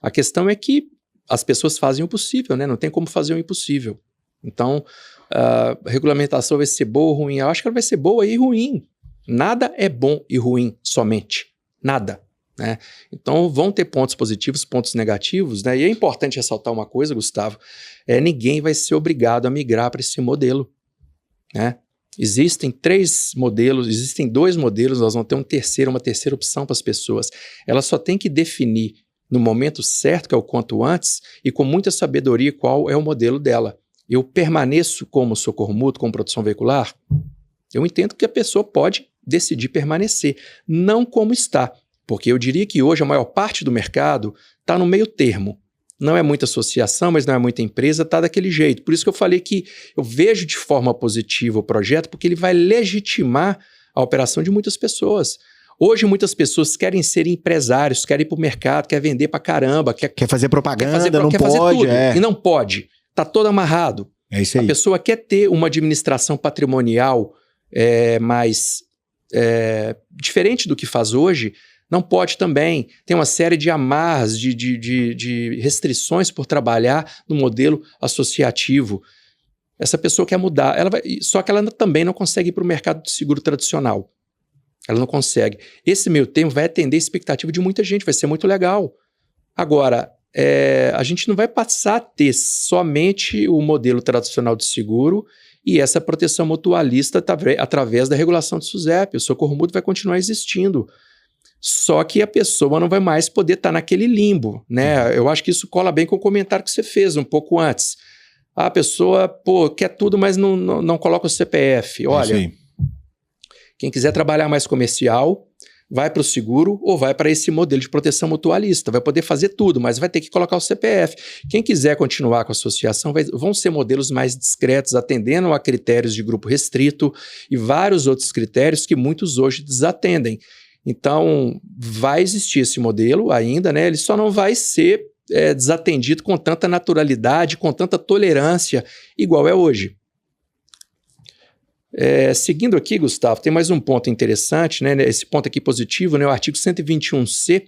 A questão é que as pessoas fazem o possível, né? Não tem como fazer o impossível. Então, a regulamentação vai ser boa ou ruim? Eu acho que ela vai ser boa e ruim. Nada é bom e ruim somente. Nada. Né? Então, vão ter pontos positivos, pontos negativos. Né? E é importante ressaltar uma coisa, Gustavo. Ninguém vai ser obrigado a migrar para esse modelo. Né? Existem 3 modelos, existem 2 modelos, nós vamos ter uma terceira opção para as pessoas. Elas só têm que definir no momento certo, que é o quanto antes, e com muita sabedoria qual é o modelo dela. Eu permaneço como socorro mútuo, como proteção veicular? Eu entendo que a pessoa pode decidir permanecer, não como está, porque eu diria que hoje a maior parte do mercado está no meio termo. Não é muita associação, mas não é muita empresa, está daquele jeito. Por isso que eu falei que eu vejo de forma positiva o projeto, porque ele vai legitimar a operação de muitas pessoas. Hoje muitas pessoas querem ser empresários, querem ir para o mercado, quer vender para caramba, quer fazer propaganda, quer fazer tudo, e não pode. Está todo amarrado. É isso aí. A pessoa quer ter uma administração patrimonial mais diferente do que faz hoje, não pode também. Tem uma série de amarras, de restrições por trabalhar no modelo associativo. Essa pessoa quer mudar, só que ela também não consegue ir para o mercado de seguro tradicional. Ela não consegue. Esse meio termo vai atender a expectativa de muita gente, vai ser muito legal. Agora, a gente não vai passar a ter somente o modelo tradicional de seguro e essa proteção mutualista através da regulação de SUSEP. O socorro mútuo vai continuar existindo. Só que a pessoa não vai mais poder estar naquele limbo, né? Eu acho que isso cola bem com o comentário que você fez um pouco antes. A pessoa, quer tudo, mas não coloca o CPF. Olha, quem quiser trabalhar mais comercial, vai para o seguro ou vai para esse modelo de proteção mutualista. Vai poder fazer tudo, mas vai ter que colocar o CPF. Quem quiser continuar com a associação, vão ser modelos mais discretos, atendendo a critérios de grupo restrito e vários outros critérios que muitos hoje desatendem. Então, vai existir esse modelo ainda, né? Ele só não vai ser desatendido com tanta naturalidade, com tanta tolerância, igual é hoje. Seguindo aqui, Gustavo, tem mais um ponto interessante, né? Esse ponto aqui positivo, né? O artigo 121C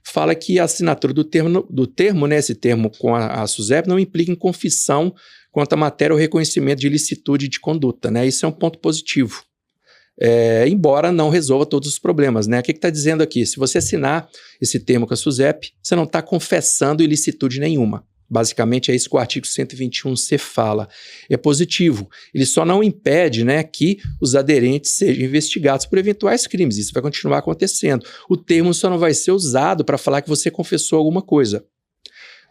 fala que a assinatura do termo, né? Esse termo com a SUSEP não implica em confissão quanto à matéria ou reconhecimento de ilicitude de conduta, né? Isso é um ponto positivo. Embora não resolva todos os problemas, né? O que está dizendo aqui? Se você assinar esse termo com a SUSEP, você não está confessando ilicitude nenhuma. Basicamente é isso que o artigo 121C fala. É positivo. Ele só não impede, né, que os aderentes sejam investigados por eventuais crimes. Isso vai continuar acontecendo. O termo só não vai ser usado para falar que você confessou alguma coisa.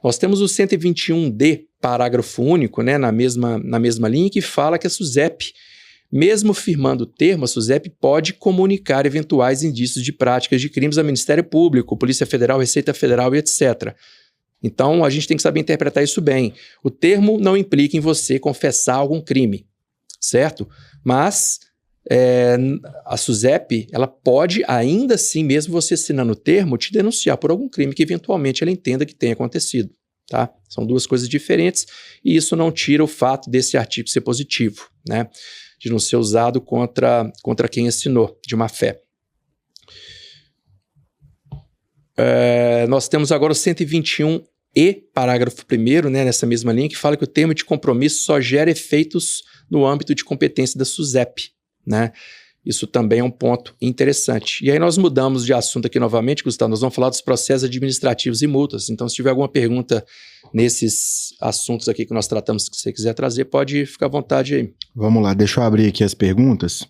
Nós temos o 121D, parágrafo único, né, na mesma linha, que fala que a SUSEP, mesmo firmando o termo, a SUSEP pode comunicar eventuais indícios de práticas de crimes ao Ministério Público, Polícia Federal, Receita Federal e etc. Então, a gente tem que saber interpretar isso bem. O termo não implica em você confessar algum crime, certo? Mas a SUSEP, ela pode, ainda assim, mesmo você assinando o termo, te denunciar por algum crime que eventualmente ela entenda que tenha acontecido, tá? São duas coisas diferentes e isso não tira o fato desse artigo ser positivo, né? De não ser usado contra quem assinou de má fé. Nós temos agora o 121E, parágrafo 1º, né, nessa mesma linha, que fala que o termo de compromisso só gera efeitos no âmbito de competência da SUSEP, né? Isso também é um ponto interessante. E aí nós mudamos de assunto aqui novamente, Gustavo, nós vamos falar dos processos administrativos e multas. Então, se tiver alguma pergunta nesses assuntos aqui que nós tratamos, que você quiser trazer, pode ficar à vontade aí. Vamos lá, deixa eu abrir aqui as perguntas.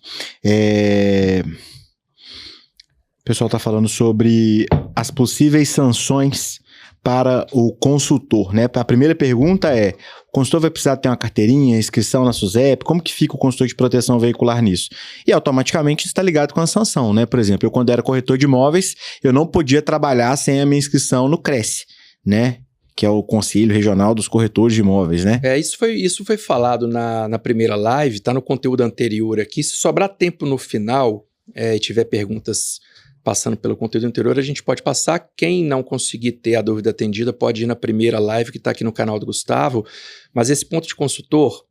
O pessoal está falando sobre as possíveis sanções para o consultor, né? A primeira pergunta é: o consultor vai precisar ter uma carteirinha, inscrição na SUSEP? Como que fica o consultor de proteção veicular nisso? E automaticamente isso está ligado com a sanção, né? Por exemplo, eu quando era corretor de imóveis, eu não podia trabalhar sem a minha inscrição no CRECE, né? Que é o Conselho Regional dos Corretores de Imóveis, né? Isso foi falado na primeira live, está no conteúdo anterior aqui. Se sobrar tempo no final e tiver perguntas passando pelo conteúdo anterior, a gente pode passar. Quem não conseguir ter a dúvida atendida pode ir na primeira live que está aqui no canal do Gustavo. Mas esse ponto de consultor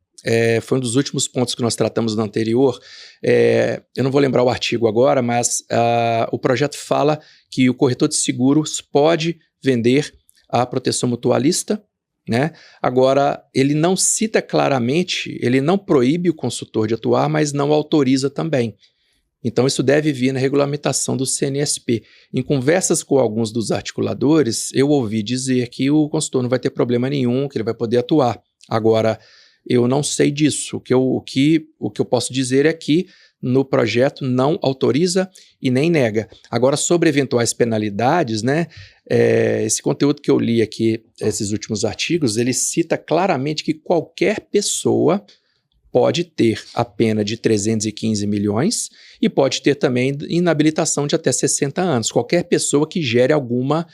foi um dos últimos pontos que nós tratamos no anterior. Eu não vou lembrar o artigo agora, mas o projeto fala que o corretor de seguros pode vender a proteção mutualista, né? Agora, ele não cita claramente, ele não proíbe o consultor de atuar, mas não autoriza também. Então, isso deve vir na regulamentação do CNSP. Em conversas com alguns dos articuladores, eu ouvi dizer que o consultor não vai ter problema nenhum, que ele vai poder atuar. Agora, eu não sei disso. O que eu posso dizer é que no projeto não autoriza e nem nega. Agora, sobre eventuais penalidades, né? Esse conteúdo que eu li aqui, esses últimos artigos, ele cita claramente que qualquer pessoa pode ter a pena de 315 milhões e pode ter também inabilitação de até 60 anos. Qualquer pessoa que gere alguma,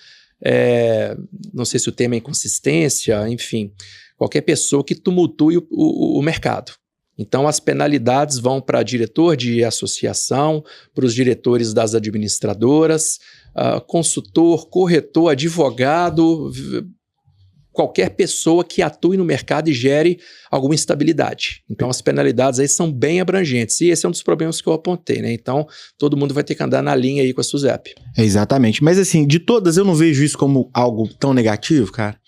não sei se o termo é inconsistência, enfim, qualquer pessoa que tumultue o mercado. Então, as penalidades vão para diretor de associação, para os diretores das administradoras, consultor, corretor, advogado, qualquer pessoa que atue no mercado e gere alguma instabilidade. Então, as penalidades aí são bem abrangentes. E esse é um dos problemas que eu apontei, né? Então, todo mundo vai ter que andar na linha aí com a SUSEP. Exatamente. Mas, assim, de todas, eu não vejo isso como algo tão negativo, cara.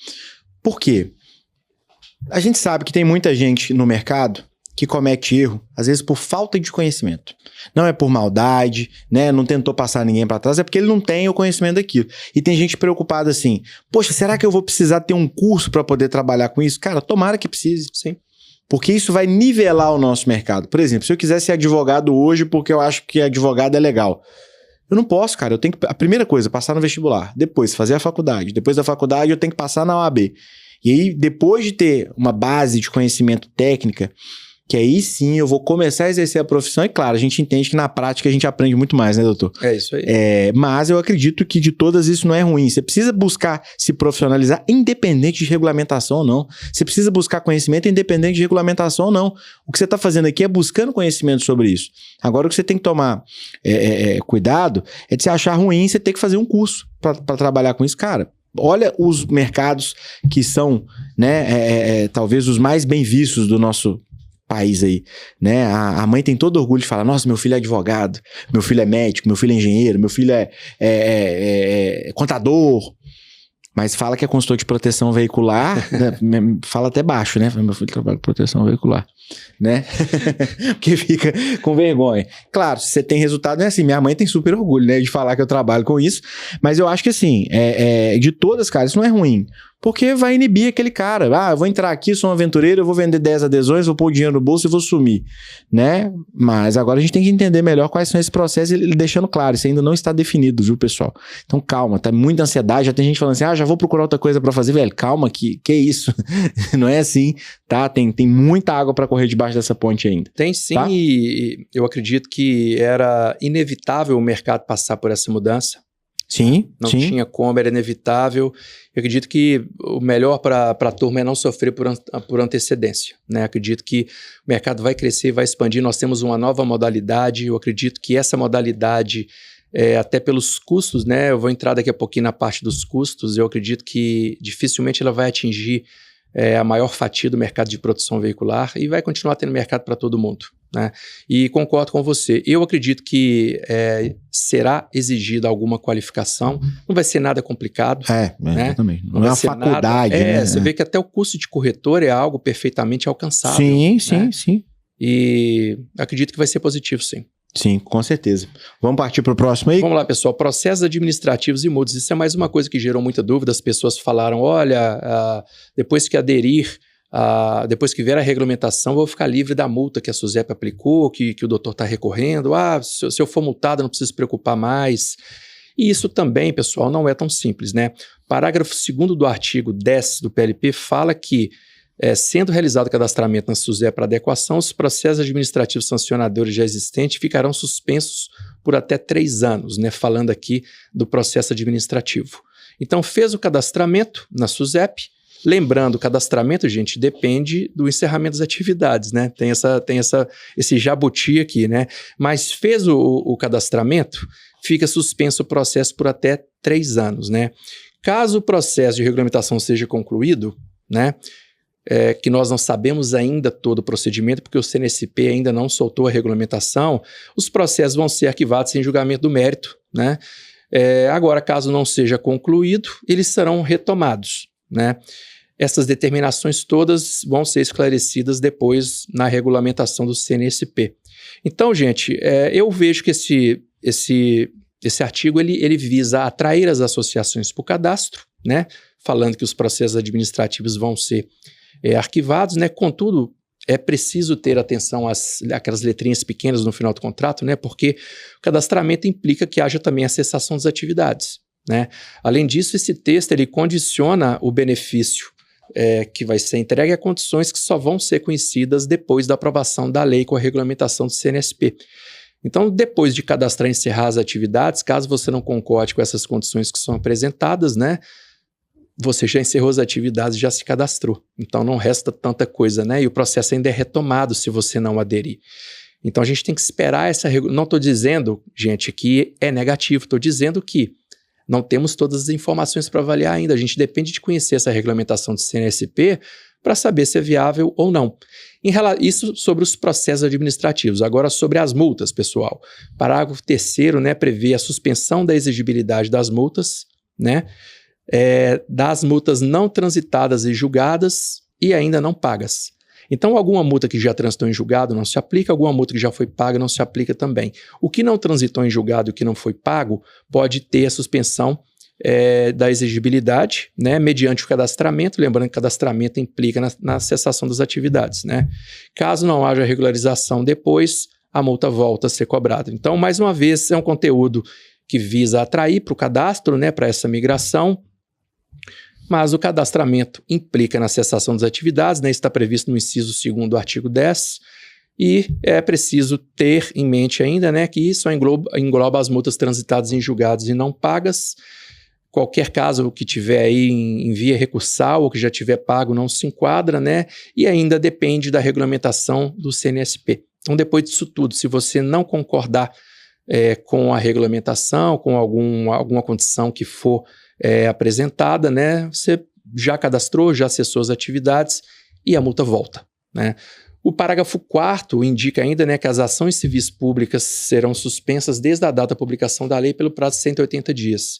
Por quê? A gente sabe que tem muita gente no mercado que comete erro, às vezes por falta de conhecimento. Não é por maldade, né? Não tentou passar ninguém para trás, é porque ele não tem o conhecimento daquilo. E tem gente preocupada assim, poxa, será que eu vou precisar ter um curso para poder trabalhar com isso? Cara, tomara que precise. Sim. Porque isso vai nivelar o nosso mercado. Por exemplo, se eu quiser ser advogado hoje porque eu acho que advogado é legal, Eu não posso, cara. Eu tenho que, a primeira coisa, passar no vestibular. Depois, fazer a faculdade. Depois da faculdade, eu tenho que passar na OAB. E aí, depois de ter uma base de conhecimento técnica, que aí sim eu vou começar a exercer a profissão. E claro, a gente entende que na prática a gente aprende muito mais, né, doutor? É isso aí. Mas eu acredito que de todas isso não é ruim. Você precisa buscar se profissionalizar independente de regulamentação ou não. Você precisa buscar conhecimento independente de regulamentação ou não. O que você está fazendo aqui é buscando conhecimento sobre isso. Agora o que você tem que tomar cuidado é de você achar ruim você ter que fazer um curso para trabalhar com isso. Cara, olha os mercados que são, né, talvez os mais bem vistos do nosso país aí, né? A mãe tem todo orgulho de falar, nossa, meu filho é advogado, meu filho é médico, meu filho é engenheiro, meu filho é contador, mas fala que é consultor de proteção veicular, né? Fala até baixo, né? Meu filho trabalha com proteção veicular, né? Porque fica com vergonha. Claro, se você tem resultado, é assim, minha mãe tem super orgulho, né, de falar que eu trabalho com isso, mas eu acho que assim, de todas, cara, isso não é ruim. Porque vai inibir aquele cara. Eu vou entrar aqui, sou um aventureiro, eu vou vender 10 adesões, vou pôr o dinheiro no bolso e vou sumir, né? Mas agora a gente tem que entender melhor quais são esses processos, ele deixando claro, isso ainda não está definido, viu, pessoal? Então calma, tá muita ansiedade, já tem gente falando assim, já vou procurar outra coisa pra fazer, velho, calma, que isso? Não é assim, tá? Tem muita água pra correr debaixo dessa ponte ainda. Tem sim, tá? E eu acredito que era inevitável o mercado passar por essa mudança. Sim, não sim. tinha como, era inevitável. Eu acredito que o melhor para a turma é não sofrer por antecedência, né? Acredito que o mercado vai crescer, vai expandir, nós temos uma nova modalidade, eu acredito que essa modalidade, até pelos custos, né? Eu vou entrar daqui a pouquinho na parte dos custos, eu acredito que dificilmente ela vai atingir a maior fatia do mercado de produção veicular e vai continuar tendo mercado para todo mundo, né? E concordo com você. Eu acredito que será exigida alguma qualificação. Não vai ser nada complicado. Né? Exatamente. Não é uma faculdade, né? Você vê que até o curso de corretor é algo perfeitamente alcançável. Sim, né? sim. E acredito que vai ser positivo, sim. Sim, com certeza. Vamos partir para o próximo aí? Vamos lá, pessoal. Processos administrativos e multas. Isso é mais uma coisa que gerou muita dúvida. As pessoas falaram, olha, depois que aderir, depois que vier a regulamentação, eu vou ficar livre da multa que a SUSEP aplicou, que o doutor está recorrendo. Se eu for multado, não preciso se preocupar mais. E isso também, pessoal, não é tão simples, né? Parágrafo 2º do artigo 10 do PLP fala que sendo realizado o cadastramento na SUSEP para adequação, os processos administrativos sancionadores já existentes ficarão suspensos por até 3 anos, né? Falando aqui do processo administrativo. Então, fez o cadastramento na SUSEP. Lembrando, o cadastramento, gente, depende do encerramento das atividades, né? Tem esse jabuti aqui, né? Mas fez o cadastramento, fica suspenso o processo por até 3 anos, né? Caso o processo de regulamentação seja concluído, né? Que nós não sabemos ainda todo o procedimento, porque o CNSP ainda não soltou a regulamentação, os processos vão ser arquivados sem julgamento do mérito, né? Agora, caso não seja concluído, eles serão retomados, né? Essas determinações todas vão ser esclarecidas depois na regulamentação do CNSP. Então, gente, eu vejo que esse artigo ele visa atrair as associações para o cadastro, né? Falando que os processos administrativos vão ser arquivados, né? Contudo, é preciso ter atenção àquelas letrinhas pequenas no final do contrato, né? Porque o cadastramento implica que haja também a cessação das atividades, né? Além disso, esse texto ele condiciona o benefício que vai ser entregue a condições que só vão ser conhecidas depois da aprovação da lei com a regulamentação do CNSP. Então, depois de cadastrar e encerrar as atividades, caso você não concorde com essas condições que são apresentadas, né? Você já encerrou as atividades e já se cadastrou. Então, não resta tanta coisa, né? E o processo ainda é retomado se você não aderir. Então, a gente tem que esperar essa... Não estou dizendo, gente, que é negativo. Estou dizendo que não temos todas as informações para avaliar ainda. A gente depende de conhecer essa regulamentação do CNSP para saber se é viável ou não. Isso sobre os processos administrativos. Agora, sobre as multas, pessoal. Parágrafo 3º, né, prevê a suspensão da exigibilidade das multas, né? Das multas não transitadas e julgadas e ainda não pagas. Então, alguma multa que já transitou em julgado não se aplica, alguma multa que já foi paga não se aplica também. O que não transitou em julgado e o que não foi pago pode ter a suspensão da exigibilidade, né, mediante o cadastramento, lembrando que o cadastramento implica na cessação das atividades, né? Caso não haja regularização depois, a multa volta a ser cobrada. Então, mais uma vez, é um conteúdo que visa atrair para o cadastro, né, para essa migração, mas o cadastramento implica na cessação das atividades, né, está previsto no inciso 2º do artigo 10, e é preciso ter em mente ainda, né, que isso engloba as multas transitadas em julgados e não pagas. Qualquer caso que tiver aí em via recursal ou que já tiver pago não se enquadra, né, e ainda depende da regulamentação do CNSP. Então, depois disso tudo, se você não concordar com a regulamentação, com alguma condição que for apresentada, né, você já cadastrou, já acessou as atividades e a multa volta, né. O parágrafo 4º indica ainda, né, que as ações civis públicas serão suspensas desde a data da publicação da lei pelo prazo de 180 dias.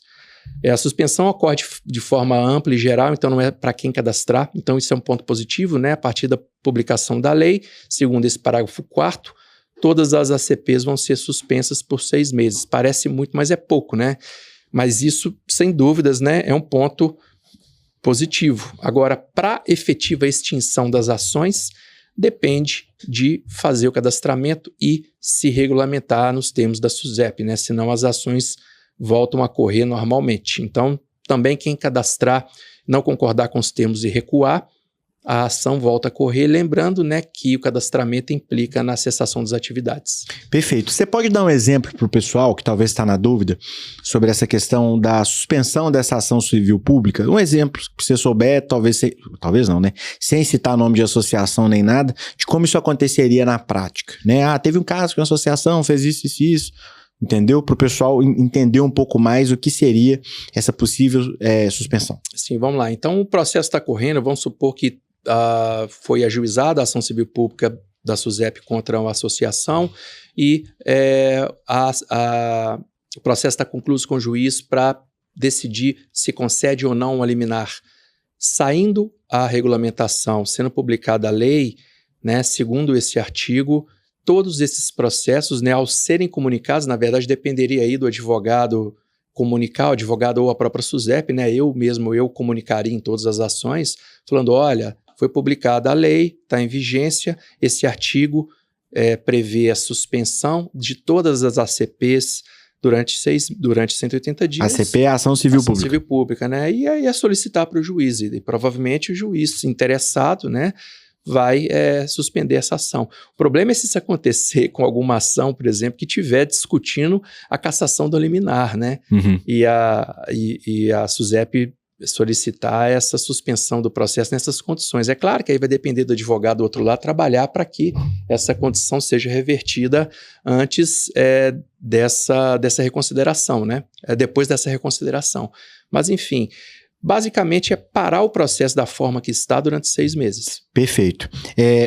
A suspensão ocorre de forma ampla e geral, então não é para quem cadastrar, então isso é um ponto positivo, né? A partir da publicação da lei, segundo esse parágrafo 4º, todas as ACPs vão ser suspensas por 6 meses. Parece muito, mas é pouco, né? Mas isso, sem dúvidas, né, é um ponto positivo. Agora, para efetiva extinção das ações, depende de fazer o cadastramento e se regulamentar nos termos da SUSEP, né? Senão as ações voltam a correr normalmente. Então, também quem cadastrar, não concordar com os termos e recuar, a ação volta a correr, lembrando, né, que o cadastramento implica na cessação das atividades. Perfeito. Você pode dar um exemplo para o pessoal que talvez está na dúvida sobre essa questão da suspensão dessa ação civil pública? Um exemplo, que você souber, talvez não, né? Sem citar nome de associação nem nada, de como isso aconteceria na prática, né? Teve um caso que uma associação fez isso, entendeu? Para o pessoal entender um pouco mais o que seria essa possível suspensão. Sim, vamos lá. Então, o processo está correndo, vamos supor que foi ajuizada a ação civil pública da SUSEP contra uma associação e o processo está concluído com o juiz para decidir se concede ou não uma liminar. Saindo a regulamentação, sendo publicada a lei, né, segundo esse artigo, todos esses processos, né, ao serem comunicados, na verdade dependeria aí do advogado comunicar, o advogado ou a própria SUSEP, né, eu comunicaria em todas as ações, falando, olha, foi publicada a lei, está em vigência, esse artigo prevê a suspensão de todas as ACPs durante 180 dias. ACP é a ação civil pública. Ação civil pública, né, e aí é solicitar para o juiz, e provavelmente o juiz interessado, né, vai suspender essa ação. O problema é se isso acontecer com alguma ação, por exemplo, que estiver discutindo a cassação do liminar, né? Uhum. E a SUSEP solicitar essa suspensão do processo nessas condições. É claro que aí vai depender do advogado do outro lado trabalhar para que essa condição seja revertida antes dessa reconsideração, né? Depois dessa reconsideração. Mas, enfim, basicamente é parar o processo da forma que está durante 6 meses. Perfeito.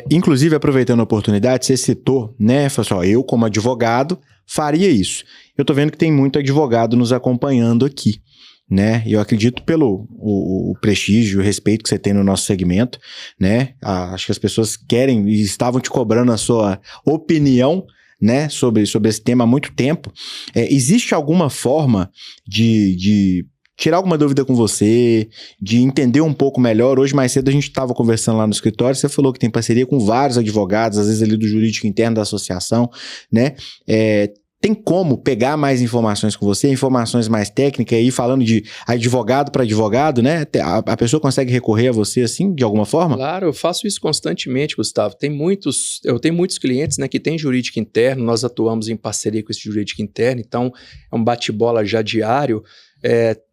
Inclusive, aproveitando a oportunidade, você citou, né? Falou assim, eu como advogado faria isso. Eu tô vendo que tem muito advogado nos acompanhando aqui, né? Eu acredito pelo o prestígio, o respeito que você tem no nosso segmento, né? Acho que as pessoas querem e estavam te cobrando a sua opinião, né? Sobre esse tema há muito tempo. Existe alguma forma de tirar alguma dúvida com você, de entender um pouco melhor? Hoje mais cedo a gente estava conversando lá no escritório, você falou que tem parceria com vários advogados, às vezes ali do jurídico interno da associação, né? Tem como pegar mais informações com você, informações mais técnicas, aí falando de advogado para advogado, né? A pessoa consegue recorrer a você assim, de alguma forma? Claro, eu faço isso constantemente, Gustavo. Eu tenho muitos clientes, né, que têm jurídico interno, nós atuamos em parceria com esse jurídico interno, então é um bate-bola já diário.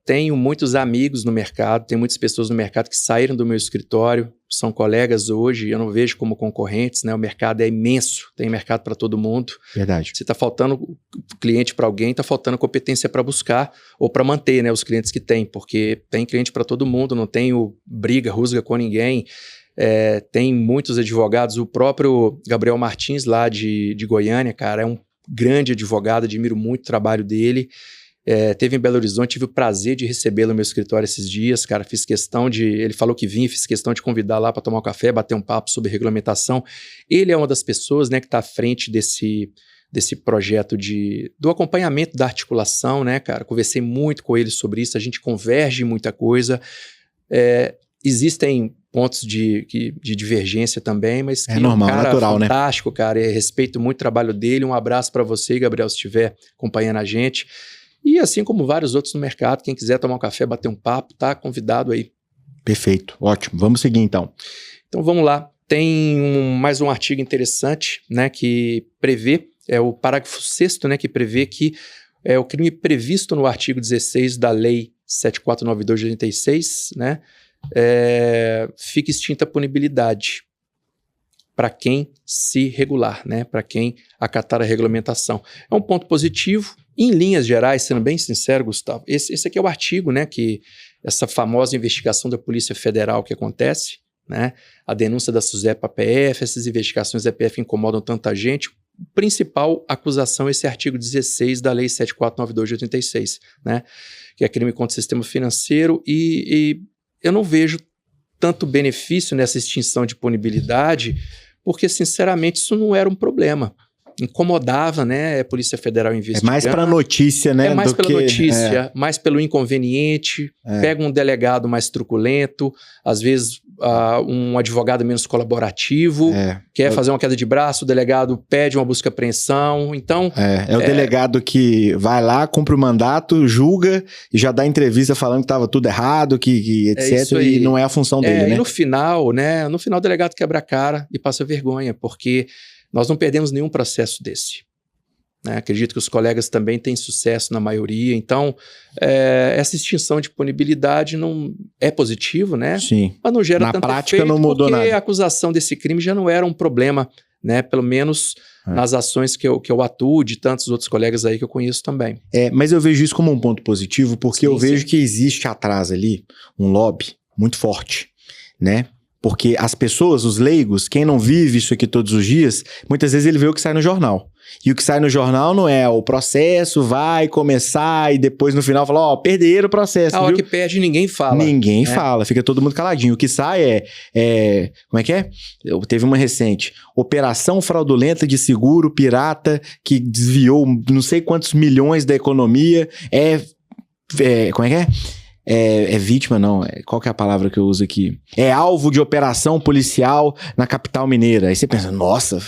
Tenho muitos amigos no mercado, tem muitas pessoas no mercado que saíram do meu escritório, são colegas hoje, eu não vejo como concorrentes, né? O mercado é imenso, tem mercado para todo mundo. Verdade. Se está faltando cliente para alguém, está faltando competência para buscar ou para manter, né, os clientes que tem, porque tem cliente para todo mundo, não tenho briga, rusga com ninguém. Tem muitos advogados, o próprio Gabriel Martins lá de Goiânia, cara, é um grande advogado, admiro muito o trabalho dele. Teve em Belo Horizonte, tive o prazer de recebê-lo no meu escritório esses dias, cara, ele falou que vinha, fiz questão de convidar lá para tomar um café, bater um papo sobre regulamentação. Ele é uma das pessoas, né, que está à frente desse projeto do acompanhamento da articulação, né, cara, conversei muito com ele sobre isso, a gente converge em muita coisa, existem pontos de divergência também, mas que normal, é um cara natural, fantástico, né? Cara, respeito muito o trabalho dele, um abraço para você, Gabriel, se estiver acompanhando a gente. E assim como vários outros no mercado, quem quiser tomar um café, bater um papo, tá convidado aí. Perfeito, ótimo. Vamos seguir então. Então vamos lá. Tem mais um artigo interessante, né, que prevê, o parágrafo 6º, né, que prevê que o crime previsto no artigo 16 da Lei 7492 de 86, né, fica extinta a punibilidade para quem se regular, né, para quem acatar a regulamentação. É um ponto positivo. Em linhas gerais, sendo bem sincero, Gustavo, esse aqui é o artigo, né, que essa famosa investigação da Polícia Federal que acontece, né, a denúncia da SUSEP à PF, essas investigações da PF incomodam tanta gente. Principal acusação é esse artigo 16 da Lei 7492 de 86, né, que é crime contra o sistema financeiro, e eu não vejo tanto benefício nessa extinção de punibilidade, porque, sinceramente, isso não era um problema. Incomodava, né, a Polícia Federal investigando. É mais para notícia, né? É mais pela notícia, mais pelo inconveniente. Pega um delegado mais truculento, às vezes um advogado menos colaborativo, quer fazer uma queda de braço, o delegado pede uma busca e apreensão, então... É o delegado que vai lá, cumpre o mandato, julga e já dá entrevista falando que estava tudo errado, que etc, e não é a função dele, né? E no final, o delegado quebra a cara e passa vergonha, porque nós não perdemos nenhum processo desse. Né? Acredito que os colegas também têm sucesso na maioria. Então, essa extinção de punibilidade não é positivo, né? Sim. Mas não gera tanto prática efeito, não mudou porque nada. a acusação desse crime já não era um problema, né? Pelo menos nas ações que eu atuo, de tantos outros colegas aí que eu conheço também. Mas eu vejo isso como um ponto positivo, porque eu vejo que existe atrás ali um lobby muito forte, né? Porque as pessoas, os leigos, quem não vive isso aqui todos os dias, muitas vezes ele vê o que sai no jornal. E o que sai no jornal não é o processo vai começar e depois no final fala, perderam o processo. A hora que perde, ninguém fala. Ninguém fala, fica todo mundo caladinho. O que sai como é que é? Teve uma recente, operação fraudulenta de seguro pirata que desviou não sei quantos milhões da economia. Como é que é? Vítima, não. Qual que é a palavra que eu uso aqui? É alvo de operação policial na capital mineira. Aí você pensa, nossa,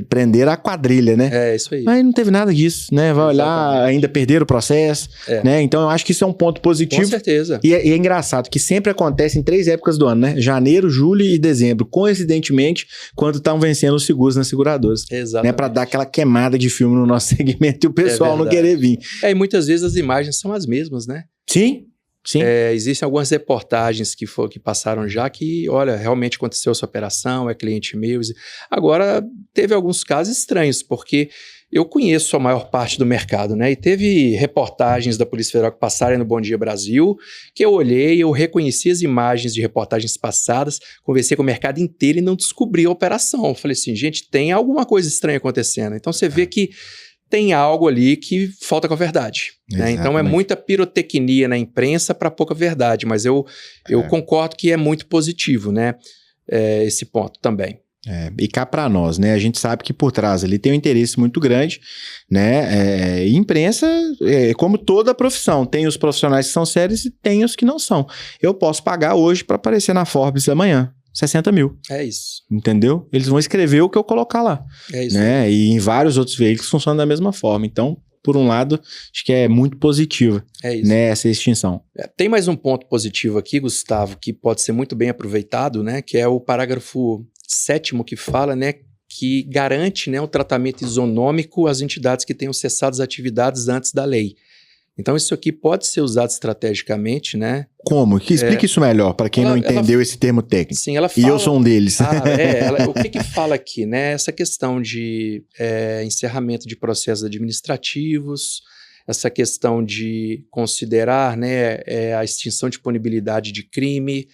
prenderam a quadrilha, né? É, isso aí. Mas não teve nada disso, né? Vai olhar, ainda perderam o processo, né? Então eu acho que isso é um ponto positivo. Com certeza. E é engraçado que sempre acontece em 3 épocas do ano, né? Janeiro, julho e dezembro. Coincidentemente, quando estão vencendo os seguros nas seguradoras. Exatamente. Né? Pra dar aquela queimada de filme no nosso segmento e o pessoal não querer vir. E muitas vezes as imagens são as mesmas, né? Sim. Sim. Existem algumas reportagens que passaram já que, olha, realmente aconteceu essa operação, é cliente meu. Agora, teve alguns casos estranhos, porque eu conheço a maior parte do mercado, né? E teve reportagens da Polícia Federal que passaram no Bom Dia Brasil, que eu olhei, eu reconheci as imagens de reportagens passadas, conversei com o mercado inteiro e não descobri a operação. Eu falei assim, gente, tem alguma coisa estranha acontecendo. Então, você vê que tem algo ali que falta com a verdade. Né? Então é muita pirotecnia na imprensa para pouca verdade, mas eu concordo que é muito positivo, né? Esse ponto também. E cá para nós, né? A gente sabe que por trás ali tem um interesse muito grande, né? Imprensa, como toda profissão, tem os profissionais que são sérios e tem os que não são. Eu posso pagar hoje para aparecer na Forbes amanhã. 60 mil. É isso. Entendeu? Eles vão escrever o que eu colocar lá. É isso. Né? E em vários outros veículos funciona da mesma forma. Então, por um lado, acho que é muito positivo, né, essa extinção. Tem mais um ponto positivo aqui, Gustavo, que pode ser muito bem aproveitado, né? Que é o parágrafo 7º que fala, né? Que garante, né, o tratamento isonômico às entidades que tenham cessado as atividades antes da lei. Então, isso aqui pode ser usado estrategicamente, né? Como? Explica isso melhor, para quem não entendeu esse termo técnico. Sim, ela fala... E eu sou um deles. O que fala aqui, né? Essa questão de encerramento de processos administrativos, essa questão de considerar, né, a extinção de punibilidade de crime,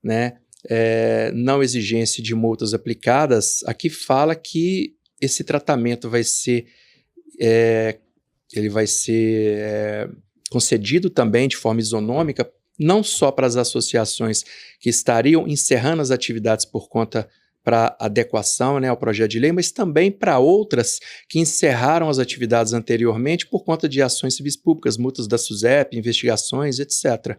né? Não exigência de multas aplicadas. Aqui fala que esse tratamento vai ser... ele vai ser concedido também de forma isonômica, não só para as associações que estariam encerrando as atividades por conta para adequação, né, ao projeto de lei, mas também para outras que encerraram as atividades anteriormente por conta de ações civis públicas, multas da SUSEP, investigações, etc.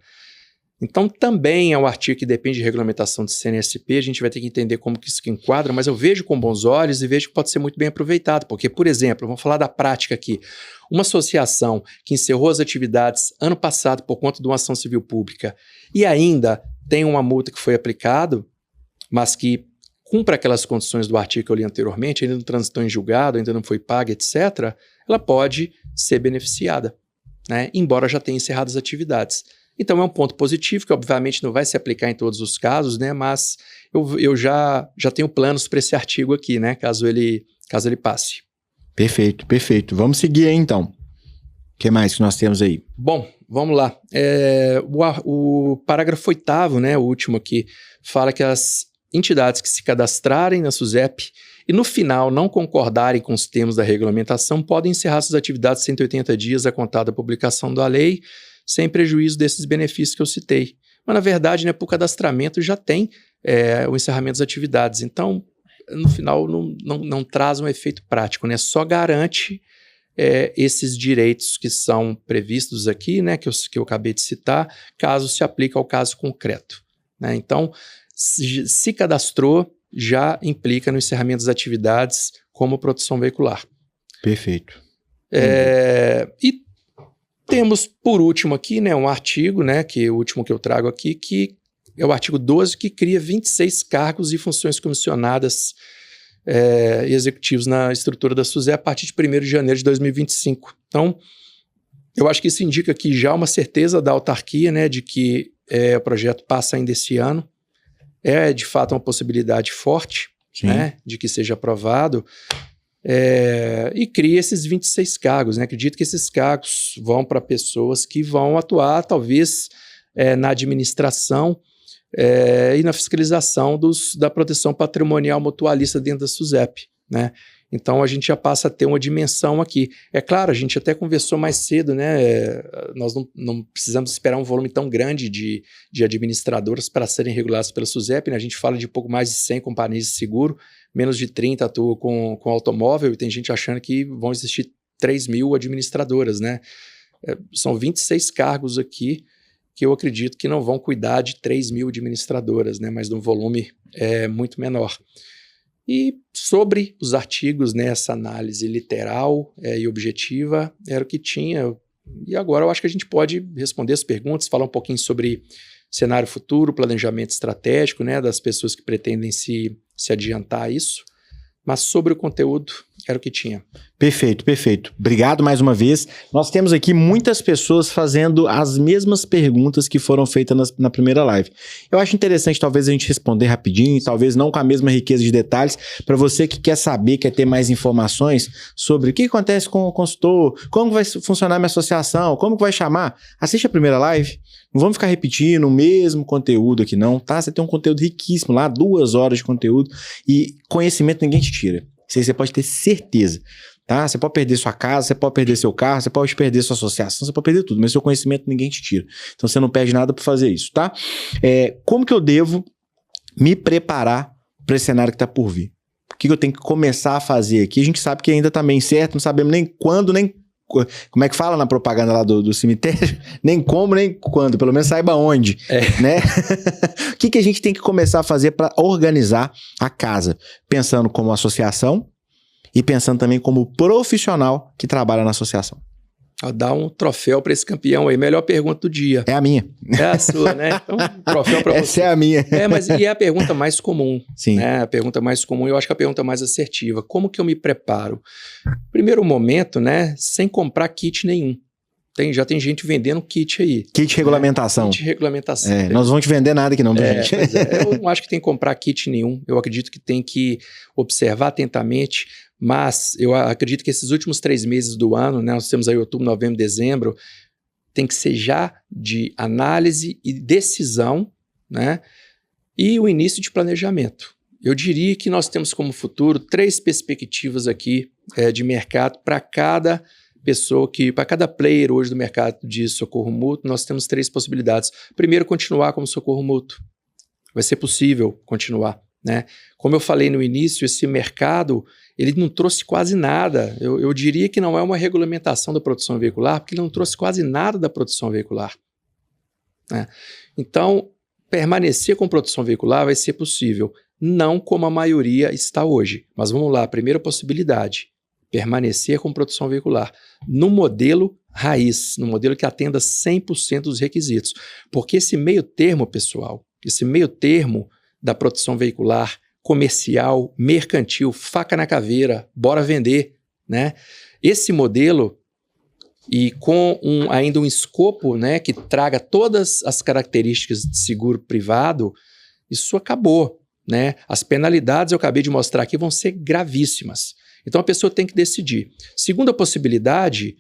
Então, também é um artigo que depende de regulamentação de CNSP, a gente vai ter que entender como que isso que enquadra, mas eu vejo com bons olhos e vejo que pode ser muito bem aproveitado, porque, por exemplo, vamos falar da prática aqui, uma associação que encerrou as atividades ano passado por conta de uma ação civil pública e ainda tem uma multa que foi aplicada, mas que cumpre aquelas condições do artigo que eu li anteriormente, ainda não transitou em julgado, ainda não foi paga, etc., ela pode ser beneficiada, né? Embora já tenha encerrado as atividades. Então é um ponto positivo, que obviamente não vai se aplicar em todos os casos, né? Mas eu já tenho planos para esse artigo aqui, né? Caso ele passe. Perfeito, perfeito. Vamos seguir aí então. O que mais que nós temos aí? Bom, vamos lá. O parágrafo 8º, né? O último aqui, fala que as entidades que se cadastrarem na SUSEP e no final não concordarem com os termos da regulamentação podem encerrar suas atividades 180 dias a contar da publicação da lei, sem prejuízo desses benefícios que eu citei. Mas, na verdade, né, por cadastramento já tem o encerramento das atividades. Então, no final, não traz um efeito prático, né? Só garante esses direitos que são previstos aqui, né, que eu acabei de citar, caso se aplique ao caso concreto, né? Então, se cadastrou, já implica no encerramento das atividades como proteção veicular. Perfeito. E temos, por último aqui, né, um artigo, né, que é o último que eu trago aqui, que é o artigo 12, que cria 26 cargos e funções comissionadas e executivos na estrutura da SUSE a partir de 1º de janeiro de 2025. Então, eu acho que isso indica aqui já uma certeza da autarquia, né, de que o projeto passa ainda esse ano. É, de fato, uma possibilidade forte, né, de que seja aprovado. E cria esses 26 cargos, né? Acredito que esses cargos vão para pessoas que vão atuar, talvez, na administração e na fiscalização da proteção patrimonial mutualista dentro da SUSEP, né? Então, a gente já passa a ter uma dimensão aqui. É claro, a gente até conversou mais cedo, né? Nós não precisamos esperar um volume tão grande de administradoras para serem reguladas pela SUSEP, né? A gente fala de pouco mais de 100 companhias de seguro, menos de 30 atuam com automóvel, e tem gente achando que vão existir 3.000 administradoras, né? São 26 cargos aqui que eu acredito que não vão cuidar de 3.000 administradoras, né? Mas de um volume muito menor. E sobre os artigos, né, essa análise literal e objetiva era o que tinha. E agora eu acho que a gente pode responder as perguntas, falar um pouquinho sobre cenário futuro, planejamento estratégico, né, das pessoas que pretendem se adiantar a isso. Mas sobre o conteúdo, era o que tinha. Perfeito, perfeito. Obrigado mais uma vez. Nós temos aqui muitas pessoas fazendo as mesmas perguntas que foram feitas na primeira live. Eu acho interessante talvez a gente responder rapidinho, talvez não com a mesma riqueza de detalhes, para você que quer saber, quer ter mais informações sobre o que acontece com o consultor, como vai funcionar minha associação, como que vai chamar. Assiste a primeira live. Não vamos ficar repetindo o mesmo conteúdo aqui não, tá? Você tem um conteúdo riquíssimo lá, 2 horas de conteúdo e conhecimento ninguém te tira. Isso aí você pode ter certeza, tá? Você pode perder sua casa, você pode perder seu carro, você pode perder sua associação, você pode perder tudo, mas seu conhecimento ninguém te tira. Então você não perde nada para fazer isso, tá? Como que eu devo me preparar para esse cenário que está por vir? O que eu tenho que começar a fazer aqui? A gente sabe que ainda está bem certo, não sabemos nem quando, nem como é que fala na propaganda lá do cemitério? Nem como, nem quando, pelo menos saiba onde, né? O que a gente tem que começar a fazer para organizar a casa? Pensando como associação e pensando também como profissional que trabalha na associação. Dá um troféu para esse campeão aí. Melhor pergunta do dia. É a minha. É a sua, né? Então, troféu para você. Essa é a minha. Mas é a pergunta mais comum. Sim. Né? A pergunta mais comum, eu acho que a pergunta mais assertiva. Como que eu me preparo? Primeiro momento, né? Sem comprar kit nenhum. Já tem gente vendendo kit aí. Kit regulamentação. Kit regulamentação. Nós não vamos te vender nada aqui não, gente. Eu não acho que tem que comprar kit nenhum. Eu acredito que tem que observar atentamente, mas eu acredito que esses últimos 3 meses do ano, né, nós temos aí outubro, novembro, dezembro, tem que ser já de análise e decisão, né, e o início de planejamento. Eu diria que nós temos como futuro 3 perspectivas aqui de mercado para cada pessoa para cada player hoje do mercado de socorro mútuo, nós temos 3 possibilidades. Primeiro, continuar como socorro mútuo. Vai ser possível continuar, né? Como eu falei no início, esse mercado, ele não trouxe quase nada. Eu diria que não é uma regulamentação da produção veicular, porque ele não trouxe quase nada da produção veicular. né? Então, permanecer com proteção veicular vai ser possível, não como a maioria está hoje. Mas vamos lá, a primeira possibilidade, permanecer com proteção veicular no modelo raiz, no modelo que atenda 100% dos requisitos. Porque esse meio termo, pessoal, esse meio termo da proteção veicular, comercial, mercantil, faca na caveira, bora vender, né? Esse modelo, e com ainda um escopo, né, que traga todas as características de seguro privado, isso acabou, né? As penalidades, eu acabei de mostrar aqui, vão ser gravíssimas. Então a pessoa tem que decidir. Segunda possibilidade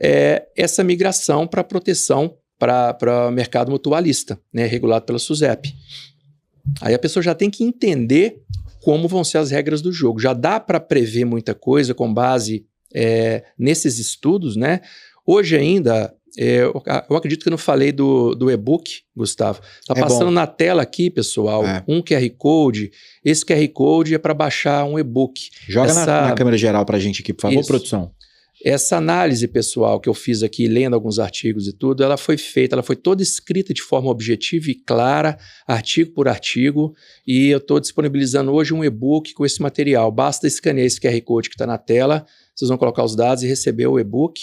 é essa migração para proteção para o mercado mutualista, né, regulado pela SUSEP. Aí a pessoa já tem que entender como vão ser as regras do jogo. Já dá para prever muita coisa com base nesses estudos, né? Hoje ainda, eu acredito que eu não falei do e-book, Gustavo. Está passando na tela aqui, pessoal, um QR Code. Esse QR Code é para baixar um e-book. Joga na câmera geral para a gente aqui, por favor, isso. Produção. Essa análise, pessoal, que eu fiz aqui, lendo alguns artigos e tudo, ela foi feita, ela foi toda escrita de forma objetiva e clara, artigo por artigo, e eu estou disponibilizando hoje um e-book com esse material. Basta escanear esse QR Code que está na tela, vocês vão colocar os dados e receber o e-book,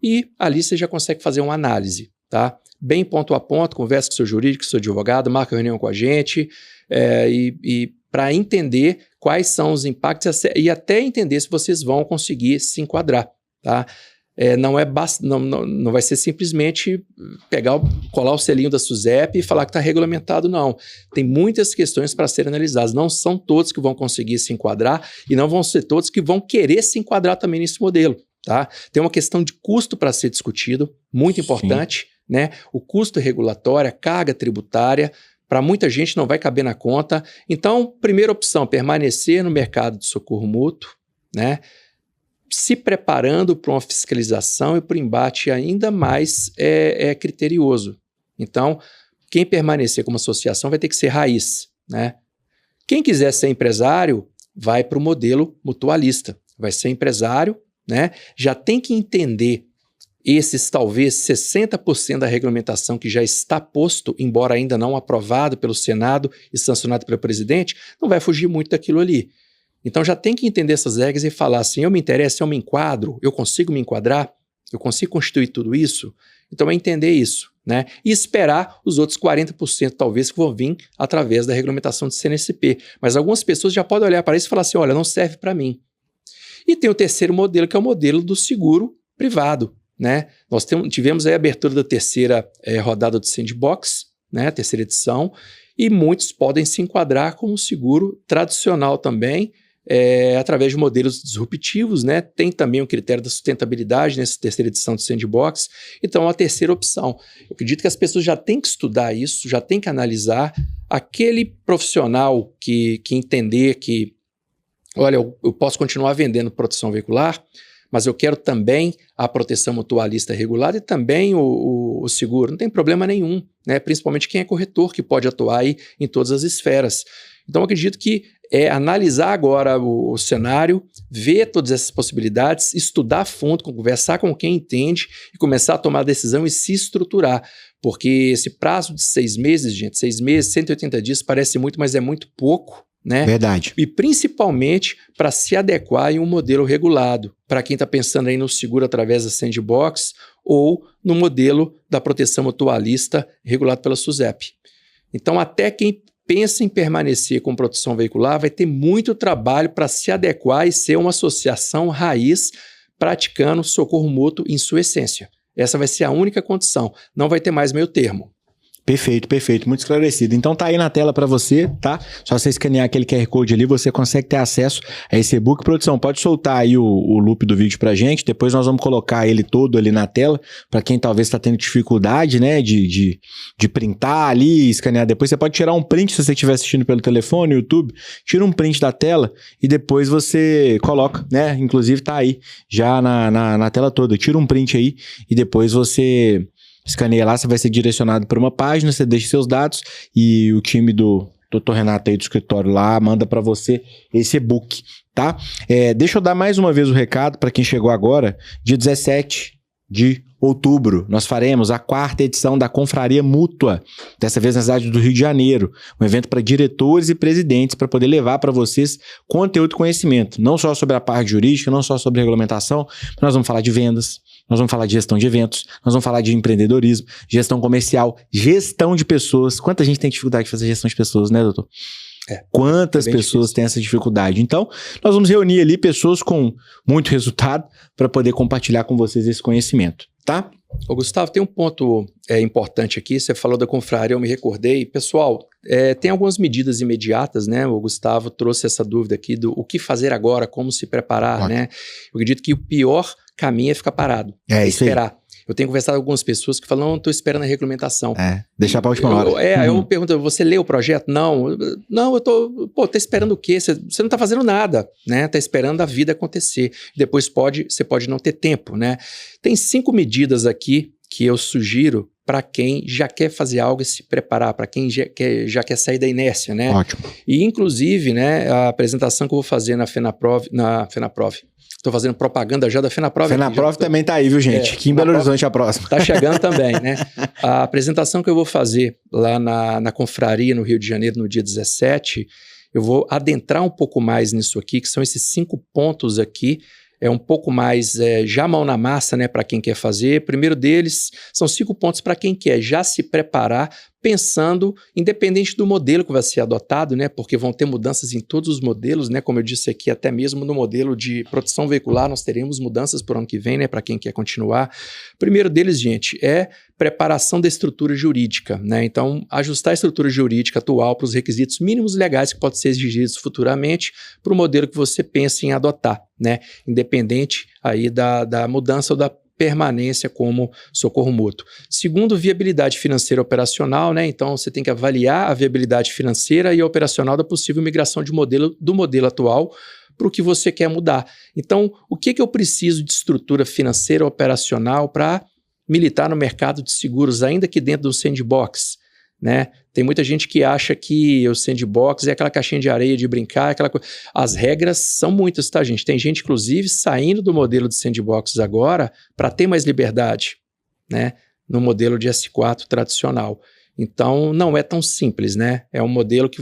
e ali você já consegue fazer uma análise, tá? Bem ponto a ponto, conversa com o seu jurídico, com o seu advogado, marca reunião com a gente, e para entender quais são os impactos e até entender se vocês vão conseguir se enquadrar. Tá? Não vai ser simplesmente colar o selinho da SUSEP e falar que está regulamentado, não. Tem muitas questões para serem analisadas. Não são todos que vão conseguir se enquadrar e não vão ser todos que vão querer se enquadrar também nesse modelo. Tá? Tem uma questão de custo para ser discutido, muito importante, né? O custo regulatório, a carga tributária, para muita gente não vai caber na conta. Então, primeira opção, permanecer no mercado de socorro mútuo, né? Se preparando para uma fiscalização e para um embate ainda mais criterioso. Então, quem permanecer como associação vai ter que ser raiz, né? Quem quiser ser empresário, vai para o modelo mutualista. Vai ser empresário, né? Já tem que entender esses talvez 60% da regulamentação que já está posto, embora ainda não aprovado pelo Senado e sancionado pelo presidente, não vai fugir muito daquilo ali. Então já tem que entender essas regras e falar assim, eu me interesso, eu me enquadro, eu consigo me enquadrar, eu consigo constituir tudo isso? Então é entender isso, né? E esperar os outros 40% talvez que vão vir através da regulamentação de CNSP. Mas algumas pessoas já podem olhar para isso e falar assim, olha, não serve para mim. E tem o terceiro modelo, que é o modelo do seguro privado, né? Nós tivemos aí a abertura da terceira rodada do Sandbox, né? A terceira edição, e muitos podem se enquadrar como seguro tradicional também, através de modelos disruptivos, né? Tem também o critério da sustentabilidade nessa terceira edição do Sandbox. Então, a terceira opção. Eu acredito que as pessoas já têm que estudar isso, já têm que analisar. Aquele profissional que entender que, olha, eu posso continuar vendendo proteção veicular, mas eu quero também a proteção mutualista regulada e também o seguro. Não tem problema nenhum, né? Principalmente quem é corretor, que pode atuar aí em todas as esferas. Então, eu acredito que analisar agora o cenário, ver todas essas possibilidades, estudar a fundo, conversar com quem entende e começar a tomar a decisão e se estruturar. Porque esse prazo de 6 meses, gente, 6 meses, 180 dias, parece muito, mas é muito pouco, né? Verdade. E principalmente para se adequar em um modelo regulado. Para quem está pensando aí no seguro através da Sandbox ou no modelo da proteção mutualista regulado pela SUSEP. Então, até quem pensa em permanecer com proteção veicular, vai ter muito trabalho para se adequar e ser uma associação raiz praticando socorro mútuo em sua essência. Essa vai ser a única condição, não vai ter mais meio termo. Perfeito, perfeito, muito esclarecido. Então tá aí na tela para você, tá? Só você escanear aquele QR Code ali, você consegue ter acesso a esse e-book. Produção, pode soltar aí o loop do vídeo pra gente, depois nós vamos colocar ele todo ali na tela, para quem talvez está tendo dificuldade, né, de printar ali, escanear depois. Você pode tirar um print se você estiver assistindo pelo telefone, YouTube, tira um print da tela e depois você coloca, né? Inclusive tá aí já na tela toda. Tira um print aí e depois você escaneia lá, você vai ser direcionado para uma página, você deixa seus dados e o time do Dr. Renato aí do escritório lá manda para você esse e-book, tá? Deixa eu dar mais uma vez o recado para quem chegou agora, dia 17 de outubro, nós faremos a 4ª edição da Confraria Mútua, dessa vez na cidade do Rio de Janeiro. Um evento para diretores e presidentes, para poder levar para vocês conteúdo e conhecimento. Não só sobre a parte jurídica, não só sobre regulamentação, mas nós vamos falar de vendas, nós vamos falar de gestão de eventos, nós vamos falar de empreendedorismo, gestão comercial, gestão de pessoas. Quanta gente tem dificuldade de fazer gestão de pessoas, né, doutor? Quantas pessoas têm essa dificuldade? Então, nós vamos reunir ali pessoas com muito resultado para poder compartilhar com vocês esse conhecimento, tá? Ô Gustavo, tem um ponto importante aqui, você falou da confraria, eu me recordei. Pessoal, tem algumas medidas imediatas, né? O Gustavo trouxe essa dúvida aqui do o que fazer agora, como se preparar, né? Eu acredito que o pior caminho é ficar parado, esperar. Eu tenho conversado com algumas pessoas que falam, não, estou esperando a regulamentação. Deixar para a última hora. Eu pergunto, você leu o projeto? Não, eu tô esperando o quê? Você não está fazendo nada, né? Está esperando a vida acontecer. Depois você pode não ter tempo, né? Tem 5 medidas aqui que eu sugiro para quem já quer fazer algo e se preparar, para quem já quer sair da inércia, né? Ótimo. E, inclusive, né, a apresentação que eu vou fazer na FenaProv, estou fazendo propaganda já da FenaProv. FenaProv também tá aí, viu, gente? Aqui em Belo Horizonte a próxima. Está chegando também, né? A apresentação que eu vou fazer lá na Confraria, no Rio de Janeiro, no dia 17, eu vou adentrar um pouco mais nisso aqui, que são esses 5 pontos aqui, um pouco mais já mão na massa, né, para quem quer fazer. Primeiro deles, são 5 pontos para quem quer já se preparar, pensando, independente do modelo que vai ser adotado, né, porque vão ter mudanças em todos os modelos, né, como eu disse aqui, até mesmo no modelo de proteção veicular, nós teremos mudanças por ano que vem, né, para quem quer continuar. Primeiro deles, gente, é preparação da estrutura jurídica, né, então ajustar a estrutura jurídica atual para os requisitos mínimos legais que podem ser exigidos futuramente para o modelo que você pensa em adotar, né, independente aí da mudança ou da permanência como socorro mútuo. Segundo, viabilidade financeira operacional, né? Então, você tem que avaliar a viabilidade financeira e operacional da possível migração do modelo atual para o que você quer mudar. Então, o que eu preciso de estrutura financeira operacional para militar no mercado de seguros, ainda que dentro do sandbox, né? Tem muita gente que acha que o sandbox é aquela caixinha de areia de brincar, aquela coisa. As regras são muitas, tá, gente? Tem gente, inclusive, saindo do modelo de sandbox agora para ter mais liberdade, né? No modelo de S4 tradicional. Então, não é tão simples, né? É um modelo que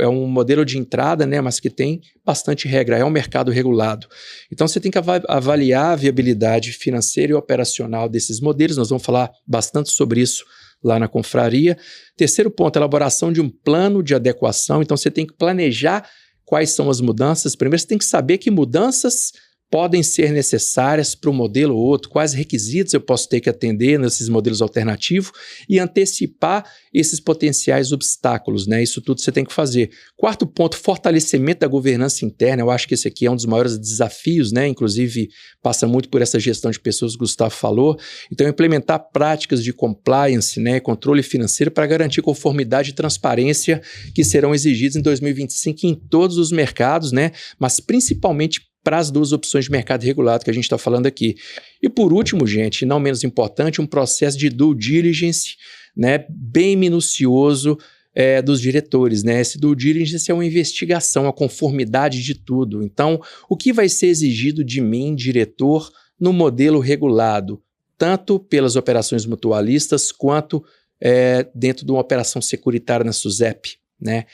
é um modelo de entrada, né? Mas que tem bastante regra, é um mercado regulado. Então, você tem que avaliar a viabilidade financeira e operacional desses modelos. Nós vamos falar bastante sobre isso lá na confraria. Terceiro ponto, elaboração de um plano de adequação. Então, você tem que planejar quais são as mudanças. Primeiro, você tem que saber que mudanças podem ser necessárias para um modelo ou outro, quais requisitos eu posso ter que atender nesses modelos alternativos e antecipar esses potenciais obstáculos, né? Isso tudo você tem que fazer. Quarto ponto, fortalecimento da governança interna. Eu acho que esse aqui é um dos maiores desafios, né? Inclusive, passa muito por essa gestão de pessoas que o Gustavo falou. Então, implementar práticas de compliance, né? Controle financeiro para garantir conformidade e transparência que serão exigidos em 2025 em todos os mercados, né? Mas principalmente para as 2 opções de mercado regulado que a gente está falando aqui. E por último, gente, não menos importante, um processo de due diligence, né, bem minucioso dos diretores, né? Esse due diligence é uma investigação, a conformidade de tudo. Então, o que vai ser exigido de mim, diretor, no modelo regulado, tanto pelas operações mutualistas quanto dentro de uma operação securitária na SUSEP, né?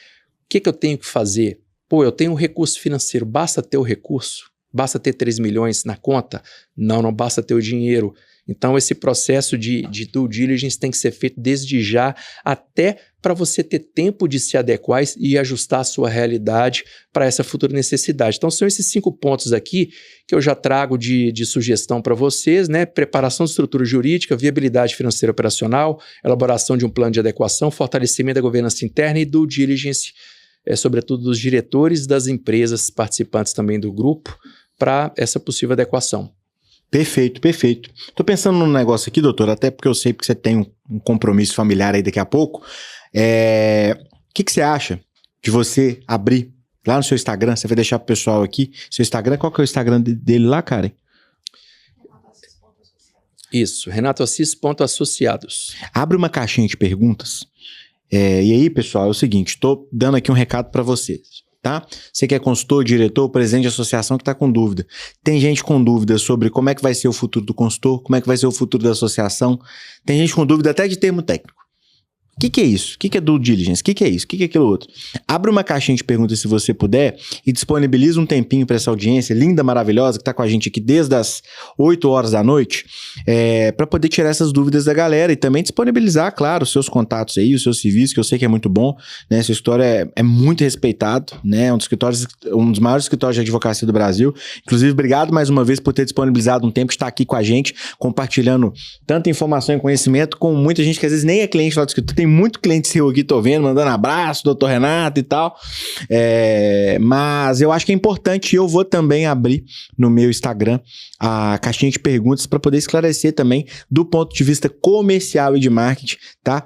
O que eu tenho que fazer? Pô, eu tenho um recurso financeiro, basta ter o recurso? Basta ter 3 milhões na conta? Não basta ter o dinheiro. Então, esse processo de due diligence tem que ser feito desde já, até para você ter tempo de se adequar e ajustar a sua realidade para essa futura necessidade. Então, são esses 5 pontos aqui que eu já trago de sugestão para vocês, né? Preparação de estrutura jurídica, viabilidade financeira operacional, elaboração de um plano de adequação, fortalecimento da governança interna e due diligence, sobretudo dos diretores das empresas participantes também do grupo, para essa possível adequação. Perfeito, perfeito. Estou pensando num negócio aqui, doutor, até porque eu sei que você tem um compromisso familiar aí daqui a pouco. O que você acha de você abrir lá no seu Instagram? Você vai deixar pro pessoal aqui seu Instagram. Qual que é o Instagram dele lá, Karen? Isso, renatoassis.associados. Abre uma caixinha de perguntas. E aí, pessoal, é o seguinte, estou dando aqui um recado para vocês. tá? Você que é consultor, diretor, presidente de associação que está com dúvida. Tem gente com dúvida sobre como é que vai ser o futuro do consultor, como é que vai ser o futuro da associação. Tem gente com dúvida até de termo técnico. O que é isso? O que é due diligence? O que é isso? O que é aquilo outro? Abre uma caixinha de perguntas se você puder e disponibiliza um tempinho para essa audiência linda, maravilhosa, que está com a gente aqui desde as 8 horas da noite, para poder tirar essas dúvidas da galera e também disponibilizar, claro, os seus contatos aí, os seus serviços, que eu sei que é muito bom, né? Essa história é muito respeitado, né? Um dos maiores escritórios de advocacia do Brasil. Inclusive, obrigado mais uma vez por ter disponibilizado um tempo de estar aqui com a gente, compartilhando tanta informação e conhecimento com muita gente que às vezes nem é cliente lá do escritório. Tem muito cliente seu aqui, tô vendo, mandando abraço, doutor Renato e tal. Mas eu acho que é importante, eu vou também abrir no meu Instagram a caixinha de perguntas para poder esclarecer também do ponto de vista comercial e de marketing, tá?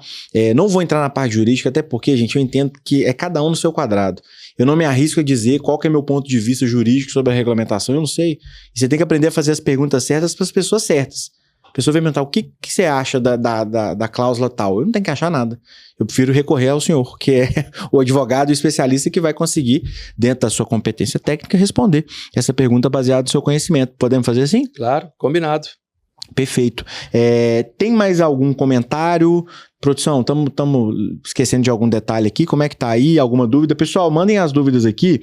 Não vou entrar na parte jurídica, até porque, gente, eu entendo que é cada um no seu quadrado. Eu não me arrisco a dizer qual que é meu ponto de vista jurídico sobre a regulamentação, eu não sei. E você tem que aprender a fazer as perguntas certas para as pessoas certas. A pessoa vai perguntar, o que você acha da cláusula tal? Eu não tenho que achar nada. Eu prefiro recorrer ao senhor, que é o advogado e o especialista que vai conseguir, dentro da sua competência técnica, responder essa pergunta baseada no seu conhecimento. Podemos fazer assim? Claro, combinado. Perfeito. Tem mais algum comentário? Produção, estamos esquecendo de algum detalhe aqui. Como é que tá aí? Alguma dúvida? Pessoal, mandem as dúvidas aqui.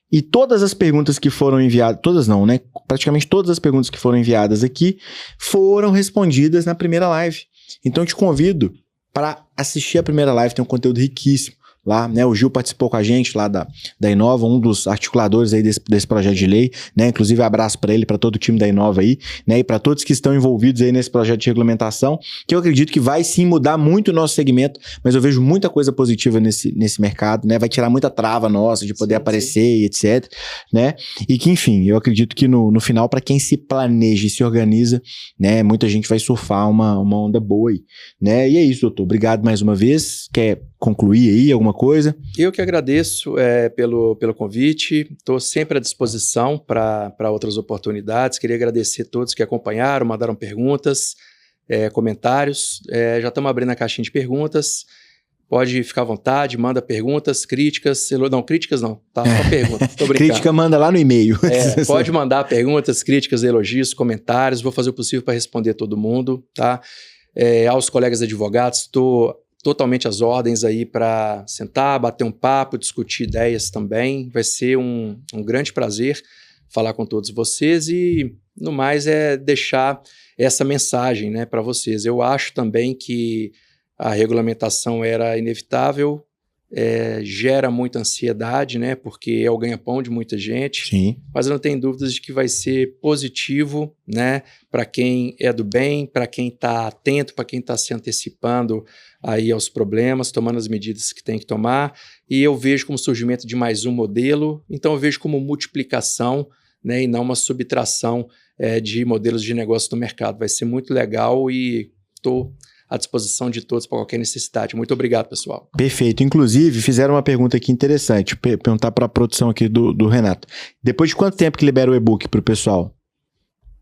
E todas as perguntas que foram enviadas, todas não, né? Praticamente todas as perguntas que foram enviadas aqui foram respondidas na primeira live. Então eu te convido para assistir a primeira live, tem um conteúdo riquíssimo lá, né? O Gil participou com a gente lá da Inova, um dos articuladores aí desse projeto de lei, né? Inclusive abraço para ele, para todo o time da Inova aí, né? E para todos que estão envolvidos aí nesse projeto de regulamentação, que eu acredito que vai sim mudar muito o nosso segmento, mas eu vejo muita coisa positiva nesse mercado, né? Vai tirar muita trava nossa de poder aparecer e etc, né? E que, enfim, eu acredito que no final, para quem se planeja e se organiza, né? Muita gente vai surfar uma onda boa aí, né? E é isso, doutor. Obrigado mais uma vez. Quer concluir aí alguma coisa? Eu que agradeço pelo convite, estou sempre à disposição para outras oportunidades. Queria agradecer a todos que acompanharam, mandaram perguntas, comentários. Já estamos abrindo a caixinha de perguntas. Pode ficar à vontade, manda perguntas, críticas. Não, críticas não, tá? Só perguntas. Tô brincando. Crítica manda lá no e-mail. Pode mandar perguntas, críticas, elogios, comentários. Vou fazer o possível para responder todo mundo, tá? Aos colegas advogados, estou totalmente às ordens aí para sentar, bater um papo, discutir ideias também. Vai ser um grande prazer falar com todos vocês e, no mais, deixar essa mensagem, né, para vocês. Eu acho também que a regulamentação era inevitável, gera muita ansiedade, né, porque é o ganha-pão de muita gente. Sim. Mas eu não tenho dúvidas de que vai ser positivo, né, para quem é do bem, para quem está atento, para quem está se antecipando aí aos problemas, tomando as medidas que tem que tomar. E eu vejo como surgimento de mais um modelo, então eu vejo como multiplicação, né, e não uma subtração de modelos de negócio no mercado. Vai ser muito legal e estou à disposição de todos para qualquer necessidade. Muito obrigado, pessoal. Perfeito. Inclusive, fizeram uma pergunta aqui interessante, perguntar para a produção aqui do Renato. Depois de quanto tempo que libera o e-book para o pessoal?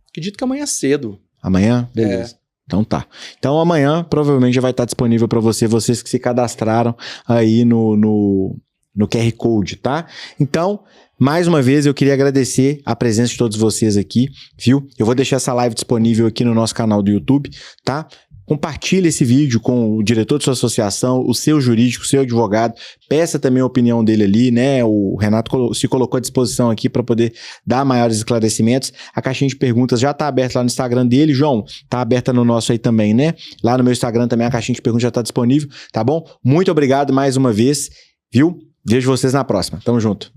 Acredito que amanhã cedo. Amanhã? Beleza. Então tá. Então amanhã provavelmente já vai estar disponível para vocês que se cadastraram aí no QR Code, tá? Então, mais uma vez eu queria agradecer a presença de todos vocês aqui, viu? Eu vou deixar essa live disponível aqui no nosso canal do YouTube, tá? Compartilhe esse vídeo com o diretor de sua associação, o seu jurídico, o seu advogado, peça também a opinião dele ali, né? O Renato se colocou à disposição aqui para poder dar maiores esclarecimentos. A caixinha de perguntas já está aberta lá no Instagram dele, João, está aberta no nosso aí também, né? Lá no meu Instagram também a caixinha de perguntas já está disponível, tá bom? Muito obrigado mais uma vez, viu? Vejo vocês na próxima. Tamo junto.